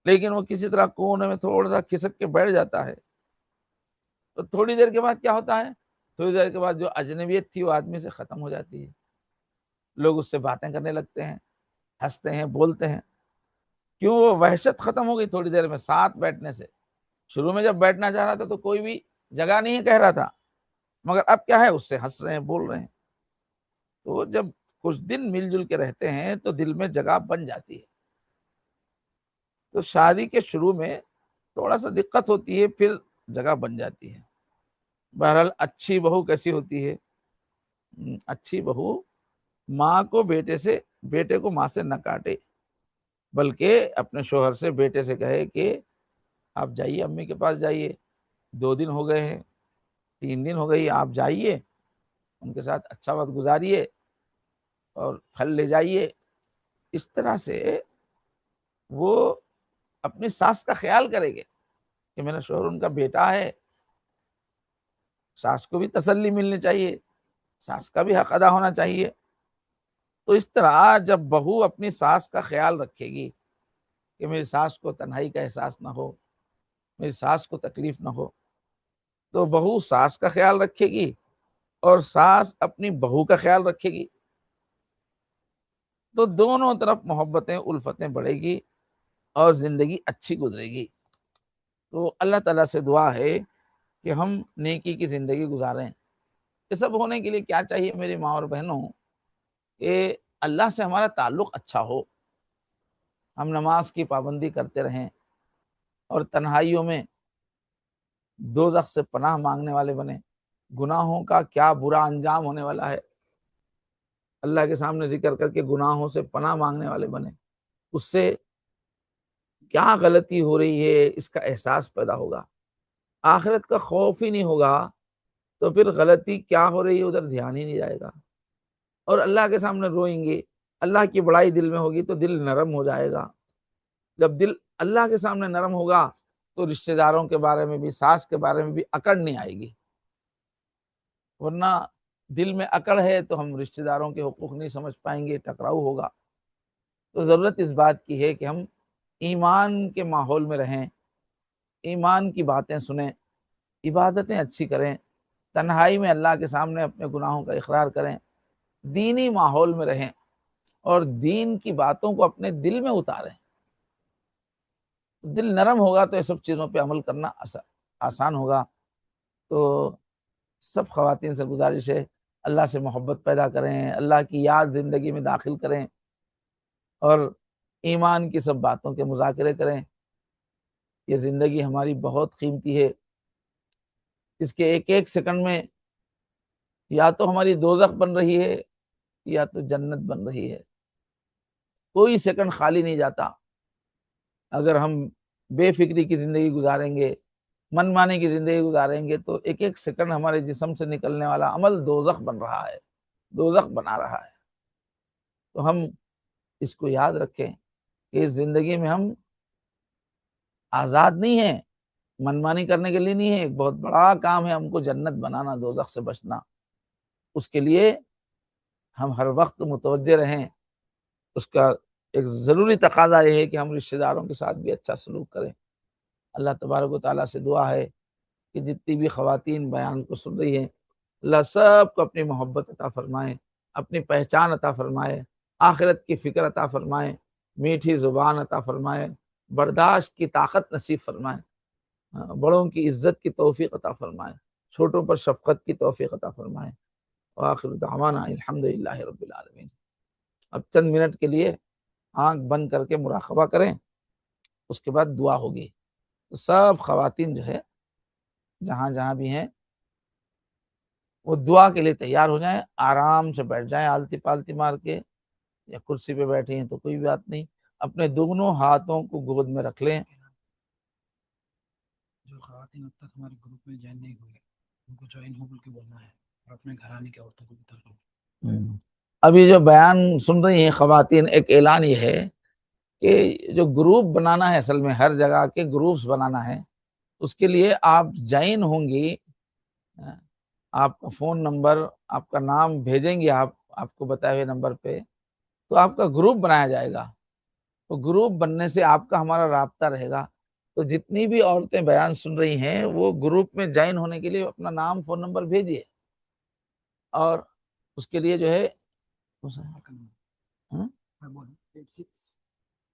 لیکن وہ کسی طرح کونے میں تھوڑا سا کھسک کے بیٹھ جاتا ہے۔ تو تھوڑی دیر کے بعد کیا ہوتا ہے، تھوڑی دیر کے بعد جو اجنبیت تھی وہ آدمی سے ختم ہو جاتی ہے، لوگ اس سے باتیں کرنے لگتے ہیں، ہنستے ہیں، بولتے ہیں، کیوں، وہ وحشت ختم ہو گئی تھوڑی دیر میں ساتھ بیٹھنے سے۔ شروع میں جب بیٹھنا چاہ رہا تھا تو کوئی بھی جگہ نہیں کہہ رہا تھا، مگر اب کیا ہے، اس سے ہنس رہے ہیں، بول رہے ہیں۔ تو جب کچھ دن مل جل کے رہتے ہیں تو دل میں جگہ بن جاتی ہے۔ تو شادی کے شروع میں تھوڑا سا دقت ہوتی ہے، پھر جگہ بن جاتی ہے۔ بہرحال اچھی بہو کیسی ہوتی ہے، اچھی بہو ماں کو بیٹے کو ماں سے نہ کاٹے، بلکہ اپنے شوہر سے، بیٹے سے کہے کہ آپ جائیے امی کے پاس جائیے، 2 دن ہو گئے ہیں، 3 دن ہو گئی، آپ جائیے ان کے ساتھ اچھا وقت گزاریے اور پھل لے جائیے. اس طرح سے وہ اپنی ساس کا خیال کرے گے کہ میرا شوہر ان کا بیٹا ہے. ساس کو بھی تسلی ملنی چاہیے، ساس کا بھی حق ادا ہونا چاہیے. تو اس طرح جب بہو اپنی ساس کا خیال رکھے گی کہ میری ساس کو تنہائی کا احساس نہ ہو، میری ساس کو تکلیف نہ ہو، تو بہو ساس کا خیال رکھے گی اور ساس اپنی بہو کا خیال رکھے گی. تو دونوں طرف محبتیں الفتیں بڑھے گی اور زندگی اچھی گزرے گی. تو اللہ تعالیٰ سے دعا ہے کہ ہم نیکی کی زندگی گزاریں. یہ سب ہونے کے لیے کیا چاہیے میری ماں اور بہنوں؟ کہ اللہ سے ہمارا تعلق اچھا ہو، ہم نماز کی پابندی کرتے رہیں اور تنہائیوں میں دوزخ سے پناہ مانگنے والے بنیں. گناہوں کا کیا برا انجام ہونے والا ہے، اللہ کے سامنے ذکر کر کے گناہوں سے پناہ مانگنے والے بنیں. اس سے کیا غلطی ہو رہی ہے اس کا احساس پیدا ہوگا. آخرت کا خوف ہی نہیں ہوگا تو پھر غلطی کیا ہو رہی ہے ادھر دھیان ہی نہیں جائے گا. اور اللہ کے سامنے روئیں گے، اللہ کی بڑائی دل میں ہوگی تو دل نرم ہو جائے گا. جب دل اللہ کے سامنے نرم ہوگا تو رشتہ داروں کے بارے میں بھی، ساس کے بارے میں بھی اکڑ نہیں آئے گی. ورنہ دل میں اکڑ ہے تو ہم رشتہ داروں کے حقوق نہیں سمجھ پائیں گے، ٹکراؤ ہوگا. تو ضرورت اس بات کی ہے کہ ہم ایمان کے ماحول میں رہیں، ایمان کی باتیں سنیں، عبادتیں اچھی کریں، تنہائی میں اللہ کے سامنے اپنے گناہوں کا اقرار کریں، دینی ماحول میں رہیں اور دین کی باتوں کو اپنے دل میں اتاریں. دل نرم ہوگا تو یہ سب چیزوں پہ عمل کرنا آسان ہوگا. تو سب خواتین سے گزارش ہے اللہ سے محبت پیدا کریں، اللہ کی یاد زندگی میں داخل کریں اور ایمان کی سب باتوں کے مذاکرے کریں. یہ زندگی ہماری بہت قیمتی ہے، اس کے ایک ایک سیکنڈ میں یا تو ہماری دوزخ بن رہی ہے یا تو جنت بن رہی ہے. کوئی سیکنڈ خالی نہیں جاتا. اگر ہم بے فکری کی زندگی گزاریں گے، من مانی کی زندگی گزاریں گے تو ایک ایک سیکنڈ ہمارے جسم سے نکلنے والا عمل دوزخ بن رہا ہے، دوزخ بنا رہا ہے. تو ہم اس کو یاد رکھیں کہ اس زندگی میں ہم آزاد نہیں ہیں، من مانی کرنے کے لیے نہیں ہے. ایک بہت بڑا کام ہے ہم کو جنت بنانا، دوزخ سے بچنا. اس کے لیے ہم ہر وقت متوجہ رہیں. اس کا ایک ضروری تقاضا یہ ہے کہ ہم رشتہ داروں کے ساتھ بھی اچھا سلوک کریں. اللہ تبارک و تعالیٰ سے دعا ہے کہ جتنی بھی خواتین بیان کو سن رہی ہیں، اللہ سب کو اپنی محبت عطا فرمائے، اپنی پہچان عطا فرمائے، آخرت کی فکر عطا فرمائے، میٹھی زبان عطا فرمائے، برداشت کی طاقت نصیب فرمائے، بڑوں کی عزت کی توفیق عطا فرمائے، چھوٹوں پر شفقت کی توفیق عطا فرمائے. وآخر دعوانا الحمدللہ رب العالمین. اب چند منٹ کے لیے آنکھ بند کر کے مراقبہ کریں، اس کے بعد دعا ہوگی. تو سب خواتین جو ہے جہاں جہاں بھی ہیں وہ دعا کے لیے تیار ہو جائیں، آرام سے بیٹھ جائیں، آلتی پالتی مار کے، یا کرسی پہ بیٹھی ہیں تو کوئی بات نہیں، اپنے دونوں ہاتھوں کو گود میں رکھ لیں. جو خواتین اب تک ہمارے گروپ میں جوائن نہیں ہوئے ان کو جوائن ہو بول کے بولنا ہے اور اپنے گھرانے کی عورتوں کو بھی ترغیب. ابھی جو بیان سن رہی ہیں خواتین، ایک اعلان یہ ہے کہ جو گروپ بنانا ہے، اصل میں ہر جگہ کے گروپس بنانا ہے. اس کے لیے آپ جوائن ہوں گی، آپ کا فون نمبر، آپ کا نام بھیجیں گے آپ کو بتائے ہوئے نمبر پہ، تو آپ کا گروپ بنایا جائے گا. تو گروپ بننے سے آپ کا ہمارا رابطہ رہے گا. تو جتنی بھی عورتیں بیان سن رہی ہیں وہ گروپ میں جوائن ہونے کے لیے اپنا نام، فون نمبر بھیجیے. اور اس کے لیے جو ہے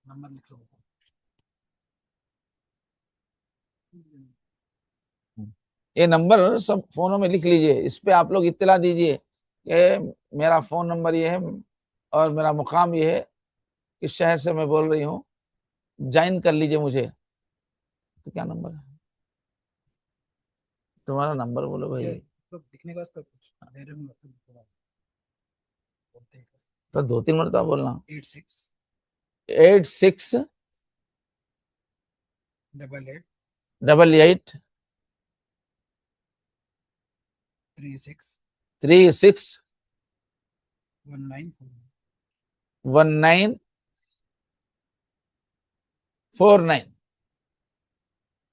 نمبر لکھ لو. یہ نمبر سب فونوں میں لکھ لیجئے، اس پہ آپ لوگ اطلاع دیجئے کہ میرا فون نمبر یہ ہے اور میرا مقام یہ ہے، کس شہر سے میں بول رہی ہوں، جوائن کر لیجئے مجھے. تو کیا نمبر ہے تمہارا؟ نمبر بولو بھائی. لکھنے کا تو 2-3 مرتبہ بولنا. 86 86 88 36 36 1949 1949।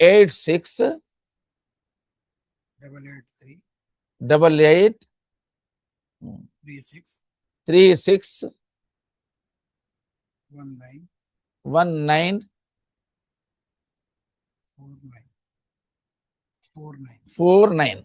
86 883 88 36 36 19 19 49 49।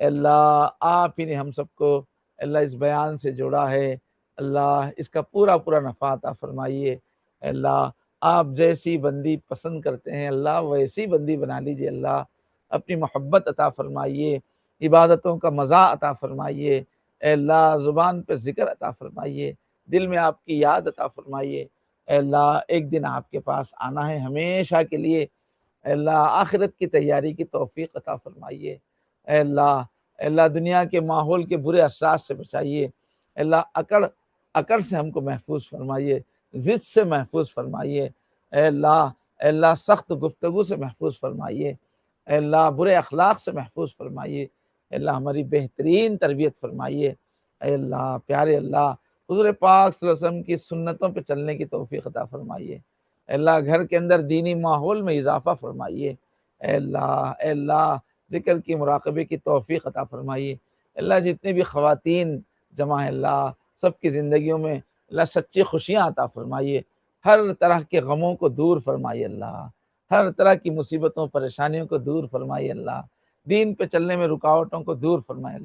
اللہ آپ ہی نے ہم سب کو اللہ اس بیان سے جوڑا ہے، اللہ اس کا پورا پورا نفع عطا فرمائیے، اللہ آپ جیسی بندی پسند کرتے ہیں اللہ ویسی بندی بنا لیجیے، اللہ اپنی محبت عطا فرمائیے، عبادتوں کا مزہ عطا فرمائیے، اے اللہ زبان پہ ذکر عطا فرمائیے، دل میں آپ کی یاد عطا فرمائیے، اے اللہ ایک دن آپ کے پاس آنا ہے ہمیشہ کے لیے، اے اللہ آخرت کی تیاری کی توفیق عطا فرمائیے، اے اللہ دنیا کے ماحول کے برے اثرات سے بچائیے، اے اللہ اکڑ سے ہم کو محفوظ فرمائیے، ضد سے محفوظ فرمائیے، اے اللہ سخت گفتگو سے محفوظ فرمائیے، اے اللہ برے اخلاق سے محفوظ فرمائیے، اے اللہ ہماری بہترین تربیت فرمائیے، اے اللہ پیارے اللہ حضور پاک صلی اللہ علیہ وسلم کی سنتوں پہ چلنے کی توفیق عطا فرمائیے، اے اللہ گھر کے اندر دینی ماحول میں اضافہ فرمائیے، اے اللہ ذکر کی مراقبے کی توفیق عطا فرمائیے، اللہ جتنے بھی خواتین جمع ہیں اللہ سب کی زندگیوں میں اللہ سچی خوشیاں عطا فرمائیے، ہر طرح کے غموں کو دور فرمائیے اللہ، ہر طرح کی مصیبتوں پریشانیوں کو دور فرمائیے اللہ، دین پہ چلنے میں رکاوٹوں کو دور فرمائے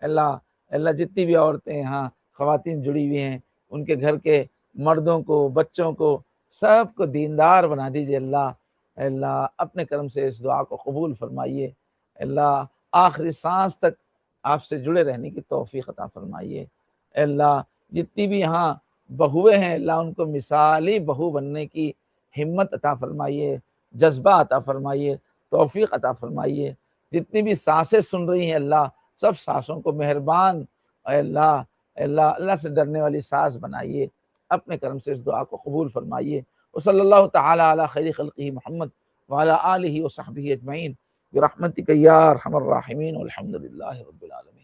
اللہ جتنی بھی عورتیں یہاں خواتین جڑی ہوئی ہیں ان کے گھر کے مردوں کو بچوں کو سب کو دیندار بنا دیجیے اللہ اپنے کرم سے اس دعا کو قبول فرمائیے، اللہ آخری سانس تک آپ سے جڑے رہنے کی توفیق عطا فرمائیے، اللہ جتنی بھی یہاں بہویں ہیں اللہ ان کو مثالی بہو بننے کی ہمت عطا فرمائیے، جذبہ عطا فرمائیے، توفیق عطا فرمائیے، جتنی بھی سانسیں سن رہی ہیں اللہ سب سانسوں کو مہربان اے اللہ سے ڈرنے والی سانس بنائیے، اپنے کرم سے اس دعا کو قبول فرمائیے، وصلی اللہ تعالی علی خیر خلقہ محمد وعلی آلہ وصحبہ اجمعین برحمتک یا ارحم الراحمین والحمد للہ رب العالمین۔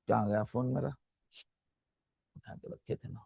کہاں گیا فون میرا؟ اٹھا کے رکھے تھے نا۔